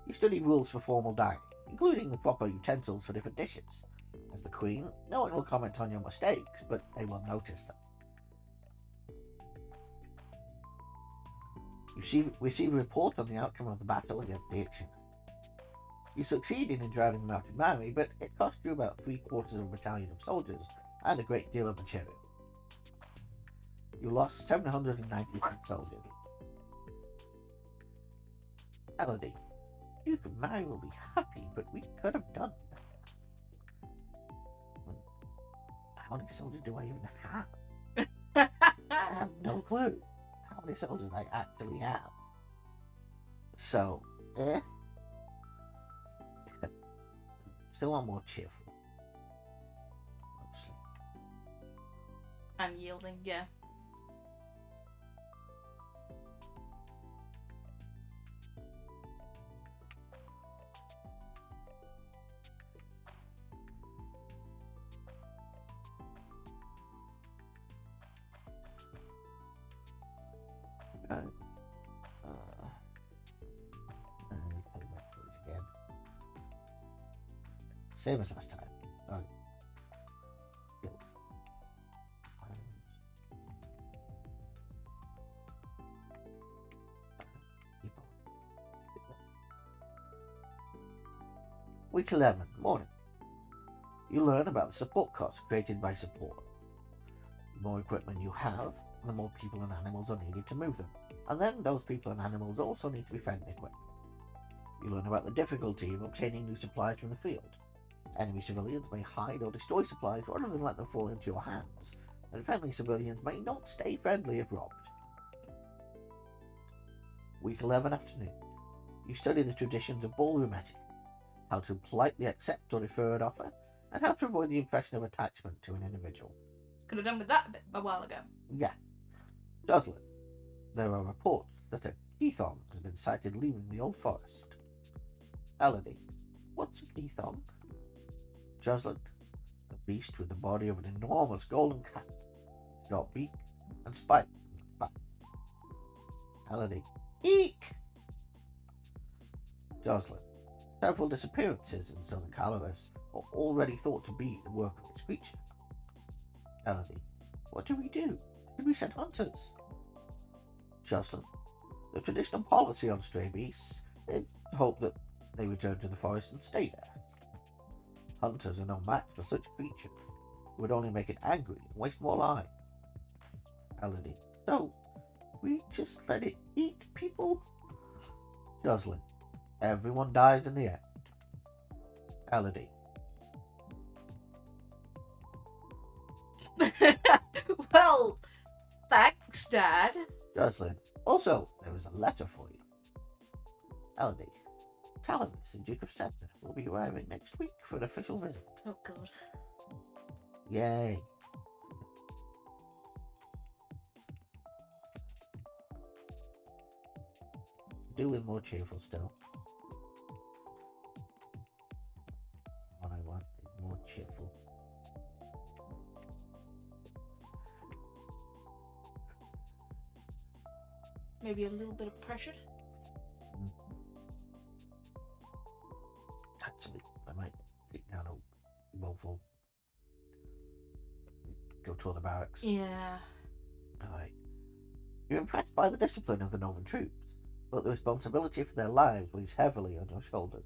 You study rules for formal dining, including the proper utensils for different dishes. As the Queen, no one will comment on your mistakes, but they will notice them. You receive a report on the outcome of the battle against the Ixionite. You succeeded in driving them out of Mary, but it cost you about 3/4 of a battalion of soldiers and a great deal of material. You lost 793 soldiers. Elodie, Duke of Mary will be happy, but we could have done better. How many soldiers do I even have? I have no clue how many soldiers I actually have. So, still are more cheerful. Mostly. And yielding, yeah. Right. And play my toys again. Same as last time. Oh. Go. Keep on. Week 11, morning. You learn about the support costs created by support. The more equipment you have, the more people and animals are needed to move them. And then those people and animals also need to be fed and equipped. You learn about the difficulty of obtaining new supplies from the field. Enemy civilians may hide or destroy supplies rather than let them fall into your hands, and friendly civilians may not stay friendly if robbed. Week 11 afternoon. You study the traditions of ballroom etiquette, how to politely accept or defer an offer, and how to avoid the impression of attachment to an individual. Could have done with that a while ago. Yeah. Jocelyn. There are reports that a Keithong has been sighted leaving the old forest. Elodie. What's a Keithong? Jocelyn. A beast with the body of an enormous golden cat, short beak, and spikes in its back. Elodie. Eek! Jocelyn. Several disappearances in southern Calavis are already thought to be the work of this creature. Elodie. What do we do? Should we send hunters? Jocelyn. The traditional policy on stray beasts is to hope that they return to the forest and stay there. Hunters are no match for such creatures who would only make it angry and waste more lives. Elodie. So, we just let it eat people? Jocelyn. Everyone dies in the end. Elodie. Well, thanks, Dad. Jocelyn. Also, there is a letter for you. Elodie. Calamus and Duke of Scepter will be arriving next week for an official visit. Oh, God. Yay. Do with more cheerful still. What I want is more cheerful. Maybe a little bit of pressure. Actually, I might take down a woeful. Go tour the barracks. Yeah. Alright. You're impressed by the discipline of the Novan troops, but the responsibility for their lives weighs heavily on your shoulders.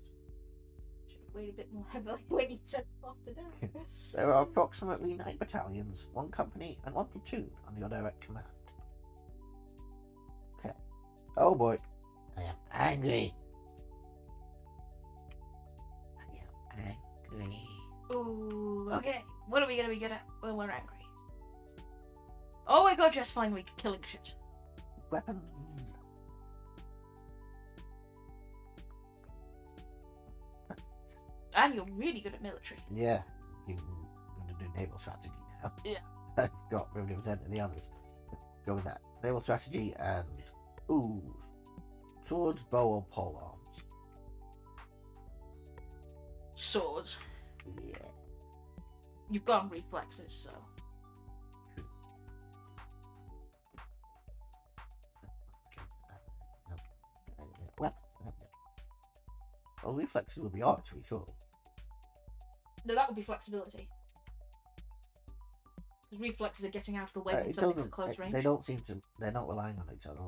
Should have weighed a bit more heavily when you sent them off to die. There are approximately 9 battalions, 1 company, and 1 platoon under your direct command. Okay. Oh boy. I am angry. I am angry. Ooh, okay. What are we gonna be good at when we're angry? Oh my God, just fine, we're killing shit. Weapons. And you're really good at military. Yeah. I'm going to do naval strategy now. Yeah. I've got 50% of the others. Go with that. Naval strategy and... Ooh. Swords, bow, or pole arms. Swords. Yeah. You've gone reflexes, so. Weapons. Well, reflexes would be archery, surely. No, that would be flexibility. Because reflexes are getting out of the way when It something doesn't. at close range. They don't seem to. They're not relying on each other.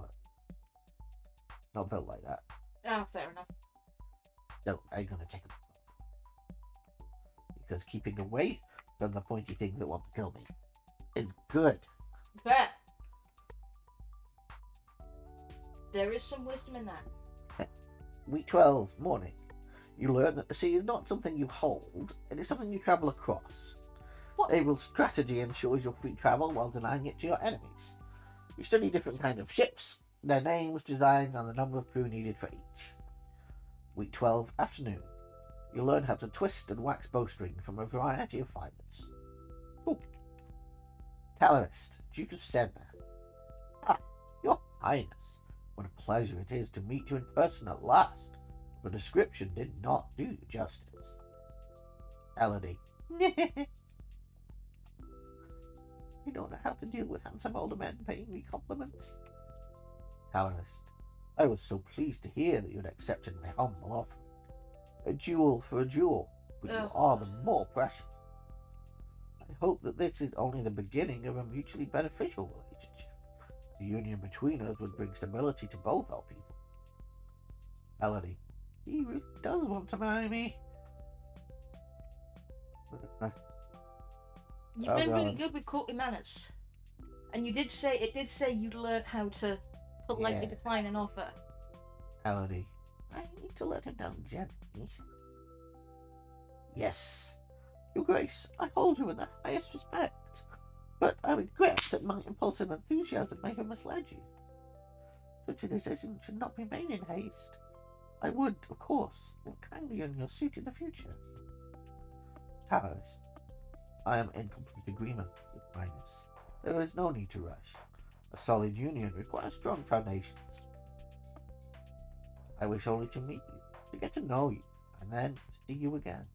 Not built like that. Ah, fair enough. So I'm gonna take them. Because keeping away from the pointy things that want to kill me is good. Fair. There is some wisdom in that. Week 12, morning. You learn that the sea is not something you hold, it is something you travel across. What? Naval strategy ensures your free travel while denying it to your enemies. You study different kinds of ships, their names, designs, and the number of crew needed for each. Week 12, afternoon. You'll learn how to twist and wax bowstring from a variety of fibers. Cool. Talorist, Duke of Senna. Ah, Your Highness, what a pleasure it is to meet you in person at last. The description did not do you justice. Elodie. I don't know how to deal with handsome older men paying me compliments. Talorist. I was so pleased to hear that you had accepted my humble offer. A jewel for a jewel, but you are the more precious. I hope that this is only the beginning of a mutually beneficial relationship. The union between us would bring stability to both our people. Elodie. He really does want to marry me. You've been really good with courtly manners. And it did say you'd learn how to politely decline an offer. Elodie. I need to let him down gently. Yes, Your Grace, I hold you in the highest respect, but I regret that my impulsive enthusiasm may have misled you. Such a decision should not be made in haste. I would, of course, look kindly on your suit in the future. Taoist, I am in complete agreement with Highness. There is no need to rush. A solid union requires strong foundations. I wish only to meet you, to get to know you, and then see you again.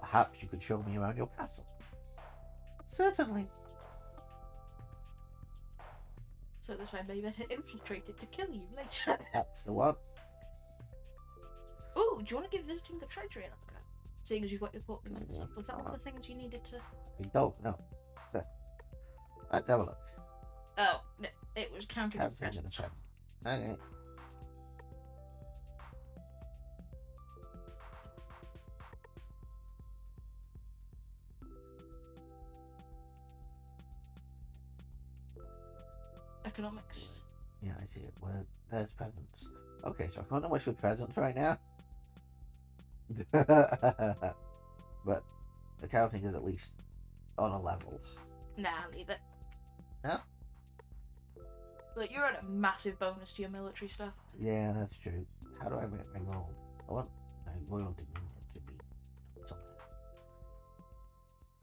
Perhaps you could show me around your castle. Certainly. So this way, maybe better infiltrate it to kill you later. That's the one. Oh, do you want to give visiting the treasury another go? Seeing as you've got your courtly manners. Was that one of the things you needed to... I don't know. Let's have a look. Oh, no, it was counting the presents. Okay. Economics. Yeah, I see it. Well, there's presents. Okay, so I can't wish with presents right now. But accounting is at least on a level. Nah, leave it. No? Look, you're at a massive bonus to your military stuff. Yeah, that's true. How do I make my roll? I want my royal dominion to be something.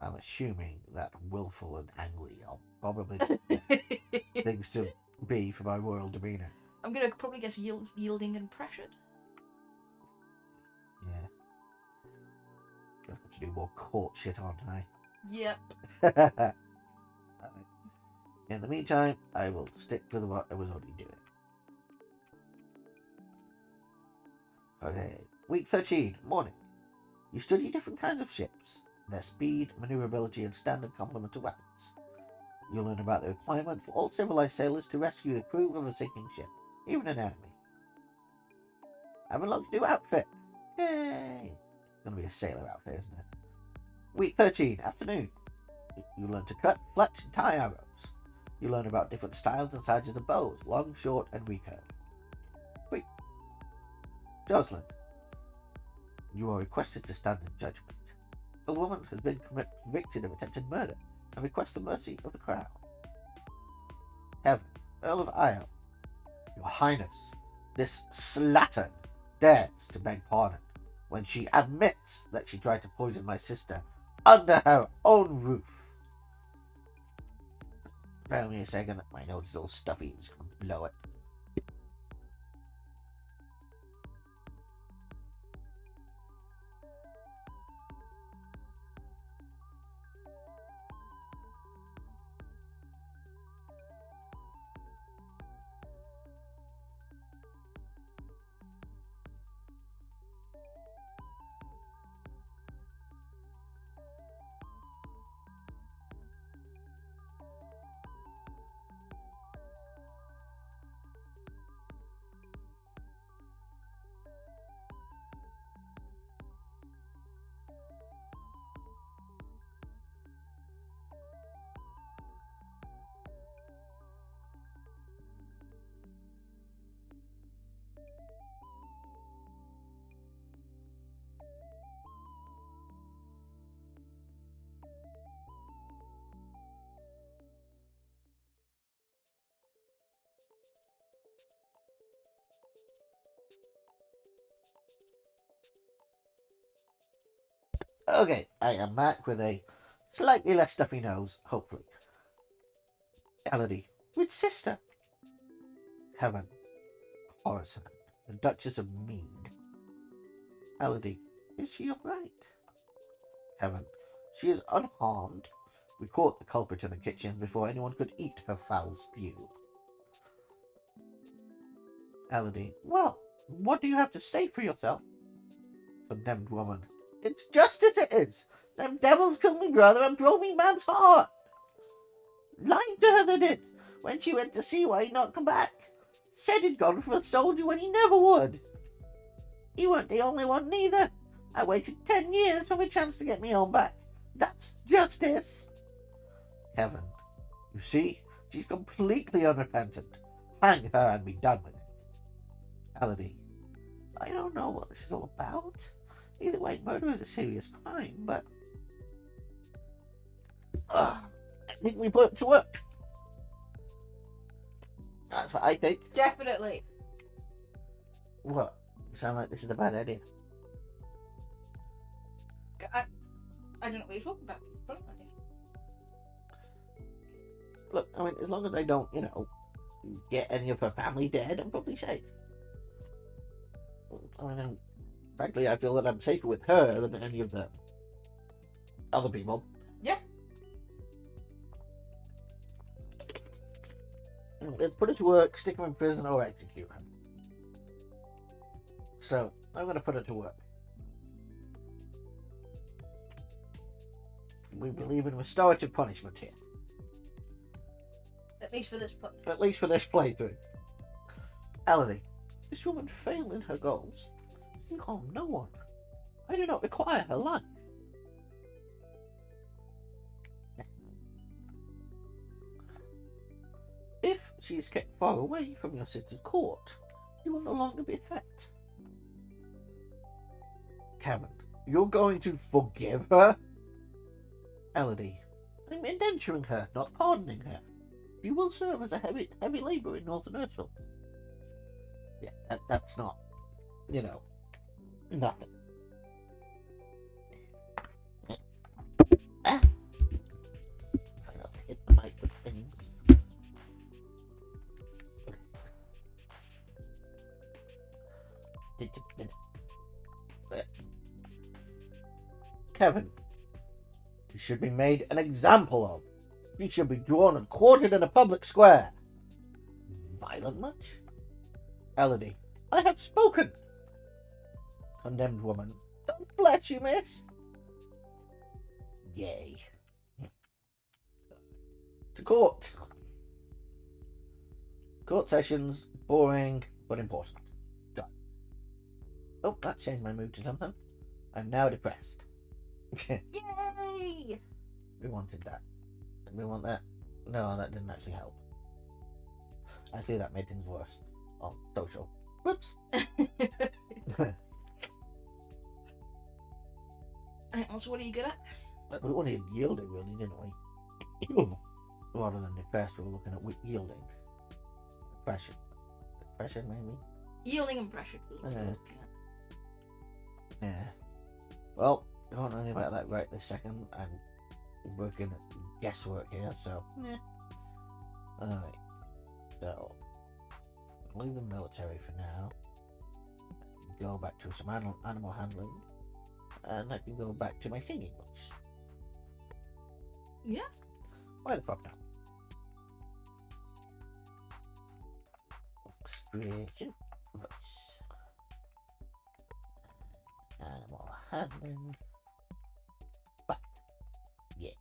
I'm assuming that willful and angry are probably things to be for my royal demeanor. I'm gonna probably guess yielding and pressured. Yeah. I've got to do more court shit, aren't I? Yep. In the meantime, I will stick with what I was already doing. Okay, week 13, morning. You study different kinds of ships, their speed, maneuverability, and standard complement of weapons. You learn about the requirement for all civilized sailors to rescue the crew of a sinking ship, even an enemy. I've unlocked a new outfit. Yay! It's going to be a sailor outfit, isn't it? Week 13, afternoon. You learn to cut, fletch, and tie arrows. You learn about different styles and sizes of bows, long, short, and recurve. Wait. Jocelyn. You are requested to stand in judgment. A woman has been convicted of attempted murder and requests the mercy of the crown. Kevin, Earl of Isle. Your Highness, this slattern dares to beg pardon when she admits that she tried to poison my sister under her own roof. Bear me a second, my nose is all stuffy, I'm just going to blow it. Okay, I am back with a slightly less stuffy nose, hopefully. Elodie, with sister. Helen, Coruscant, the Duchess of Mead. Elodie, is she alright? Helen, she is unharmed. We caught the culprit in the kitchen before anyone could eat her foul spew. Elodie, well, what do you have to say for yourself? Condemned woman, it's just as it is. Them devils killed me brother and broke me man's heart. Lied to her they did, when she went to see why he'd not come back. Said he'd gone for a soldier when he never would. He weren't the only one neither. I waited 10 years for my chance to get me home back. That's justice. Heaven, you see, she's completely unrepentant. Hang her and be done with it. Elodie, I don't know what this is all about. Either way, murder is a serious crime, but I think we put it to work. That's what I think. Definitely. What? You sound like this is a bad idea. I don't know what you're talking about. It's probably not idea. Look, I mean, as long as I don't, get any of her family dead, I'm probably safe. I mean, frankly, I feel that I'm safer with her than any of the other people. Yeah. Let's put it to work, stick him in prison, or execute him. So, I'm going to put it to work. We believe in restorative punishment here. At least for this point. At least for this playthrough. Elodie, this woman failed in her goals. She harmed no one. I do not require her life. If she is kept far away from your sister's court, she will no longer be a threat. Kevin, you're going to forgive her? Elodie, I'm indenturing her, not pardoning her. She will serve as a heavy labourer in Northern Earthville. Yeah, that's not, nothing. Ah. I'll hit the mic with things. Kevin, you should be made an example of. You should be drawn and quartered in a public square. Violent much? Elodie, I have spoken. Condemned woman, God bless you, miss. Yay. To court. Court sessions, boring, but important. Done. Oh, that changed my mood to something. I'm now depressed. Yay! We wanted that. Did we want that? No, that didn't actually help. Actually, that made things worse. Oh, social. Whoops. So what are you good at? We wanted yielding, really, didn't we? Rather than depressed, we were looking at yielding. Depression. Depression, maybe? Yielding and pressure. Yeah. Well, I don't know anything about that right this second. I'm working at guesswork here, so. Yeah. Alright. So, I'll leave the military for now. Go back to some animal handling. And I can go back to my singing books. Yeah. Why the fuck not? Expression voice. Animal handling. But yeah.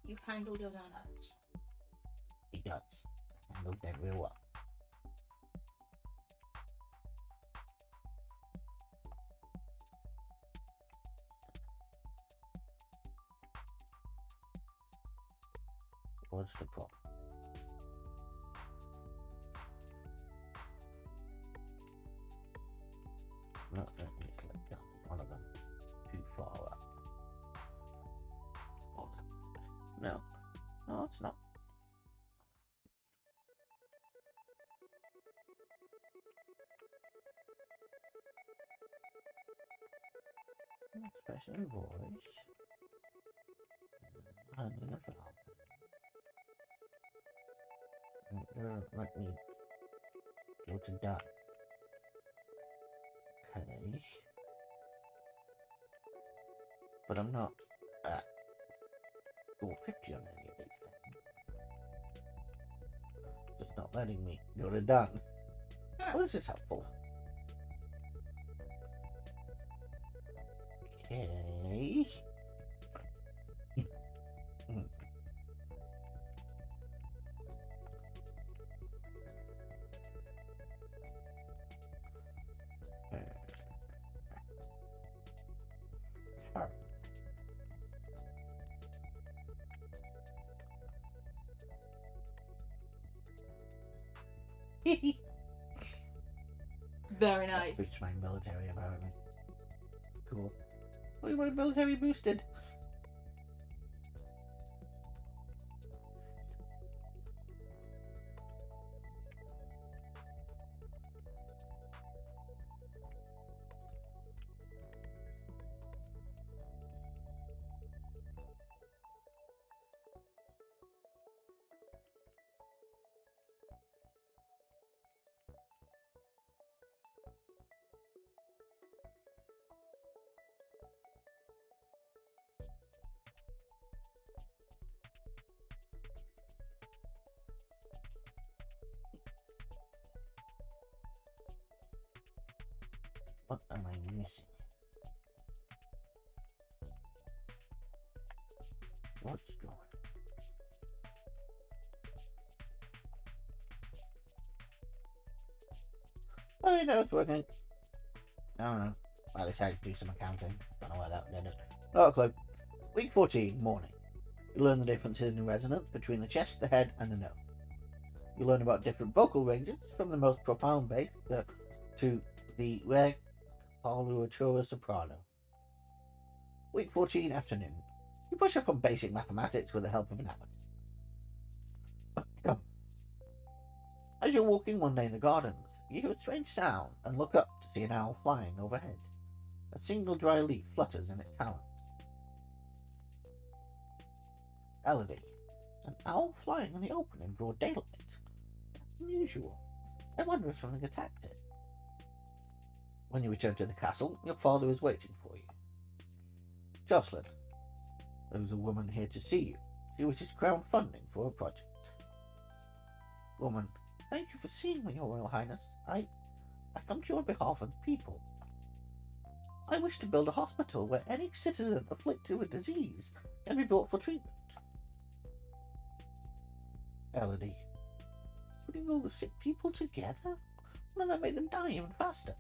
You've handled your animals. He does. Handled them real well. What's the problem? Not let me click down one of them too far up. Oh, no, it's not. Professional voice. Hunting a falcon. Let me go to done. Okay. But I'm not at 450 on any of these things. Just not letting me go to done. Huh. Well, this is helpful. Okay. Very nice. Boost my military apparently. Cool. Look at my military boosted. What am I missing? What's going on? Oh, you know it's working. I don't know. I decided to do some accounting. Don't know why that did it. Not a clue. Week 14, morning. You learn the differences in resonance between the chest, the head, and the nose. You learn about different vocal ranges, from the most profound bass to the rare coloratura soprano. Week 14, afternoon. You brush up on basic mathematics with the help of an abacus. As you're walking one day in the gardens, you hear a strange sound and look up to see an owl flying overhead. A single dry leaf flutters in its talons. Elodie, an owl flying in the open in broad daylight. That's unusual. I wonder if something attacked it. When you return to the castle, your father is waiting for you. Jocelyn, there's a woman here to see you. She wishes crowdfunding for a project. Woman, thank you for seeing me, Your Royal Highness. I come to you on behalf of the people. I wish to build a hospital where any citizen afflicted with disease can be brought for treatment. Elodie, putting all the sick people together? Wouldn't that make them die even faster?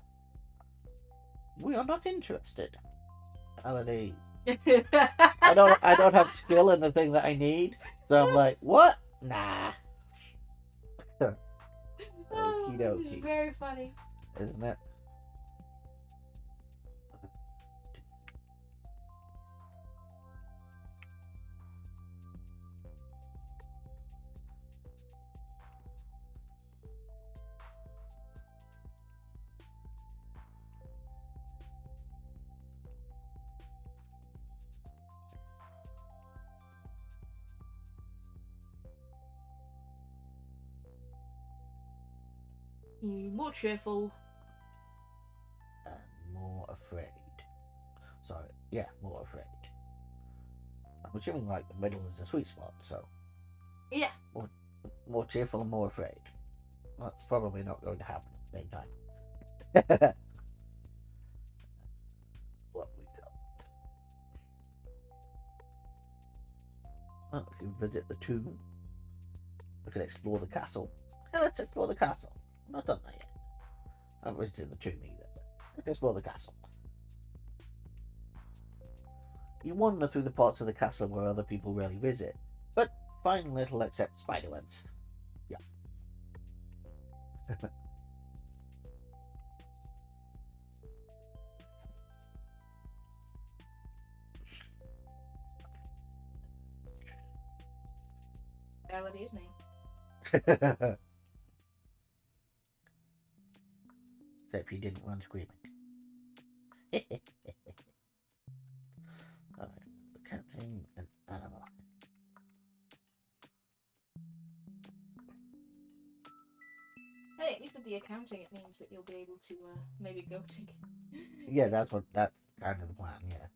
We are not interested. Elodie, I don't have skill in the thing that I need, so I'm like, what? Nah. Okie dokie. Very funny. Isn't it? More cheerful. And more afraid. Sorry, yeah, more afraid. I'm assuming like the middle is the sweet spot, so Yeah. more cheerful and more afraid. That's probably not going to happen at the same time. What we got? Well, we can visit the tomb. We can explore the castle. Yeah, let's explore the castle. I've not done that yet. I haven't visited the tomb either, but let's explore the castle. You wander through the parts of the castle where other people rarely visit, but find little except spiderwebs. Yeah. Elodie's name. Except you didn't run screaming. the accounting, it means that you'll be able to maybe go to. Yeah, that's kind of the plan. Yeah.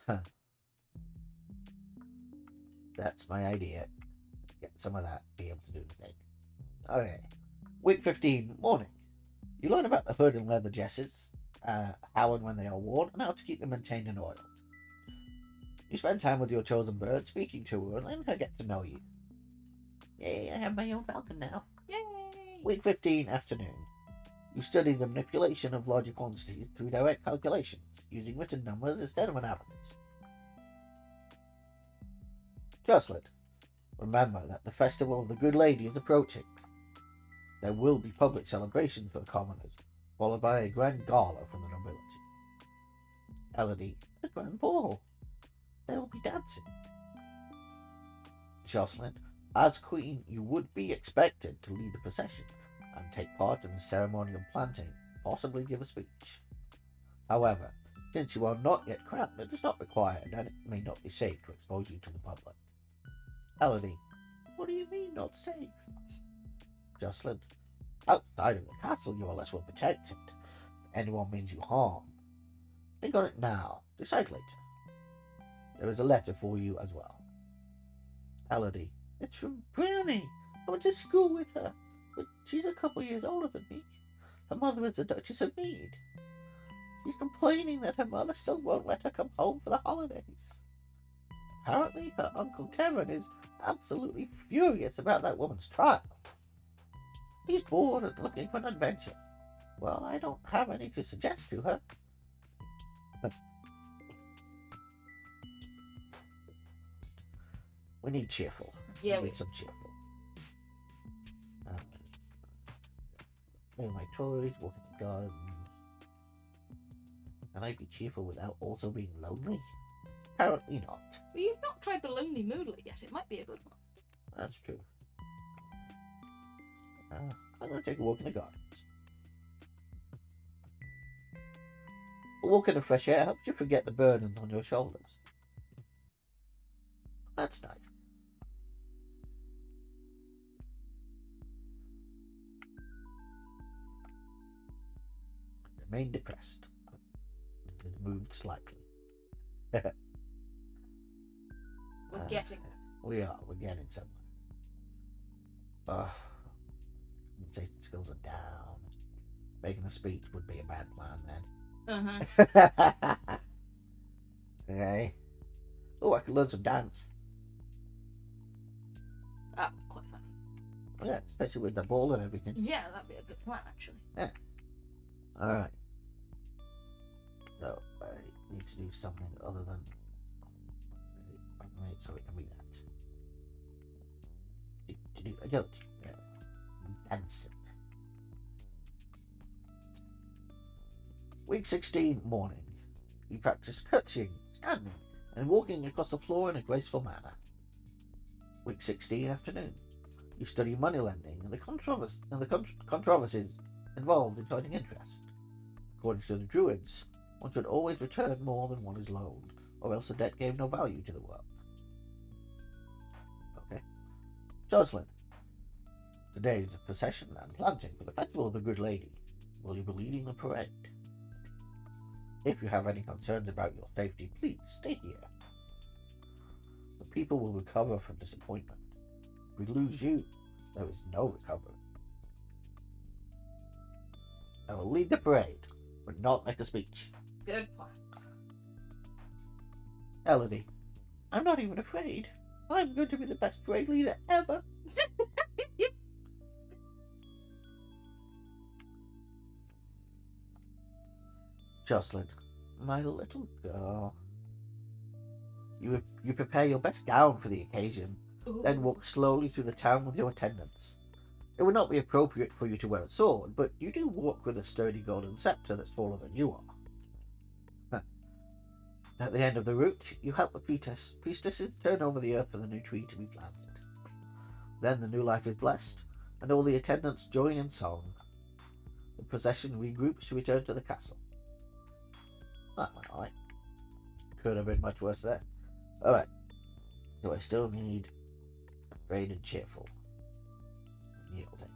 Huh. That's my idea. Get some of that. Be able to do the thing. Okay. Week 15, morning. You learn about the hood and leather jesses, how and when they are worn, and how to keep them maintained and oiled. You spend time with your chosen bird, speaking to her and letting her get to know you. Yay, I have my own falcon now. Yay! Week 15, afternoon. You study the manipulation of larger quantities through direct calculations, using written numbers instead of an abacus. Jocelyn, remember that the festival of the Good Lady is approaching. There will be public celebrations for the commoners, followed by a grand gala from the nobility. Elodie, a grand ball. There will be dancing. Jocelyn, as queen, you would be expected to lead the procession and take part in the ceremonial planting, possibly give a speech. However, since you are not yet crowned, it is not required, and it may not be safe to expose you to the public. Elodie, what do you mean not safe? Jocelyn, outside of the castle you are less well protected. If anyone means you harm, think on it now, decide later. There is a letter for you as well. Elodie, it's from Brownie. I went to school with her, but she's a couple years older than me. Her mother is the Duchess of Mead. She's complaining that her mother still won't let her come home for the holidays. Apparently, her Uncle Kevin is absolutely furious about that woman's trial. He's bored and looking for an adventure. Well, I don't have any to suggest to her. We need cheerful. Yeah, we need some cheerful. Play my toys, walk in the garden. Can I be cheerful without also being lonely? Apparently not. Well, you've not tried the Lonely Moodlet yet. It might be a good one. That's true. I'm going to take a walk in the gardens. A walk in the fresh air helps you forget the burdens on your shoulders. That's nice. Remain depressed. It has moved slightly. We're getting there. We are. We're getting somewhere. Conversation skills are down. Making a speech would be a bad plan then. Okay. Oh, I could learn some dance. That would be quite funny. Yeah, especially with the ball and everything. Yeah, that'd be a good plan, actually. Yeah. Alright. So, I need to do something other than animate so it can be that. Agility. Yeah. Dancing. Week 16, morning. You practice curtsying, standing, and walking across the floor in a graceful manner. Week 16, afternoon. You study money lending and the controversies involved in joining interest. According to the Druids, one should always return more than one is loaned, or else the debt gave no value to the world. Okay. Jocelyn. Today is a procession and planting for the Festival of the Good Lady. Will you be leading the parade? If you have any concerns about your safety, please stay here. The people will recover from disappointment. If we lose you, there is no recovery. I will lead the parade, but not make a speech. Good plan. Elodie, I'm not even afraid. I'm going to be the best parade leader ever. Jocelyn, my little girl. You prepare your best gown for the occasion, then walk slowly through the town with your attendants. It would not be appropriate for you to wear a sword, but you do walk with a sturdy golden scepter that's taller than you are. At the end of the route, you help the priestesses turn over the earth for the new tree to be planted. Then the new life is blessed, and all the attendants join in song. The procession regroups to return to the castle. That went alright. Could have been much worse there. Alright. So I still need afraid and cheerful. Yielding.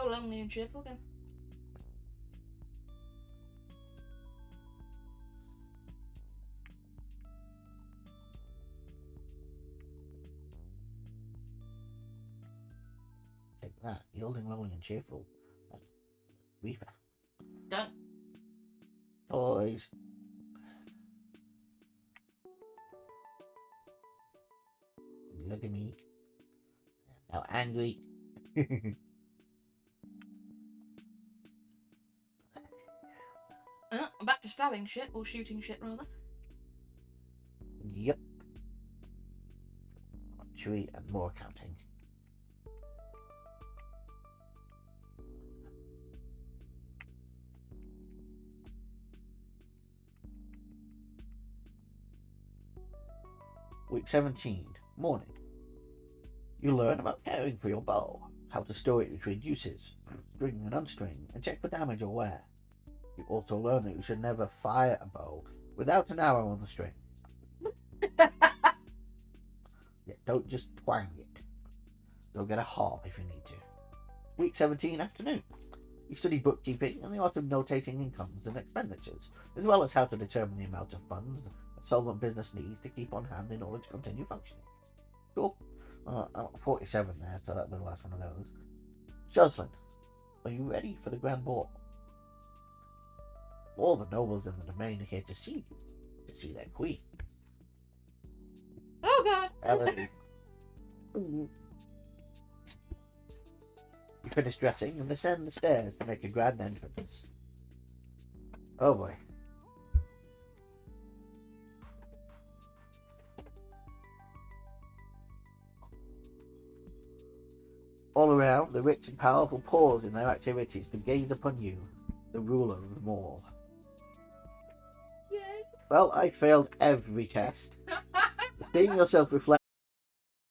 go lonely and cheerful again. Take that. Yielding, lonely, and cheerful. That's Reefer. Done. Toys. Look at me. Now angry. Back to stabbing shit, or shooting shit rather. Yep. Archery and more counting. Week 17. Morning. You learn about caring for your bow, how to store it between uses, string and unstring, and check for damage or wear. You also learn that you should never fire a bow without an arrow on the string. Yeah, don't just twang it. You'll get a harp if you need to. Week 17. Afternoon. You study bookkeeping and the art of notating incomes and expenditures, as well as how to determine the amount of funds a solvent business needs to keep on hand in order to continue functioning. Cool. I'm at 47 there, so that'll be the last one of those. Jocelyn, are you ready for the grand ball? All the nobles in the domain are here to see you, to see their queen. Oh god! Elodie. You finish dressing and descend the stairs to make a grand entrance. Oh boy. All around, the rich and powerful pause in their activities to gaze upon you, the ruler of them all. Yay! Well, I failed every test. Seeing yourself reflect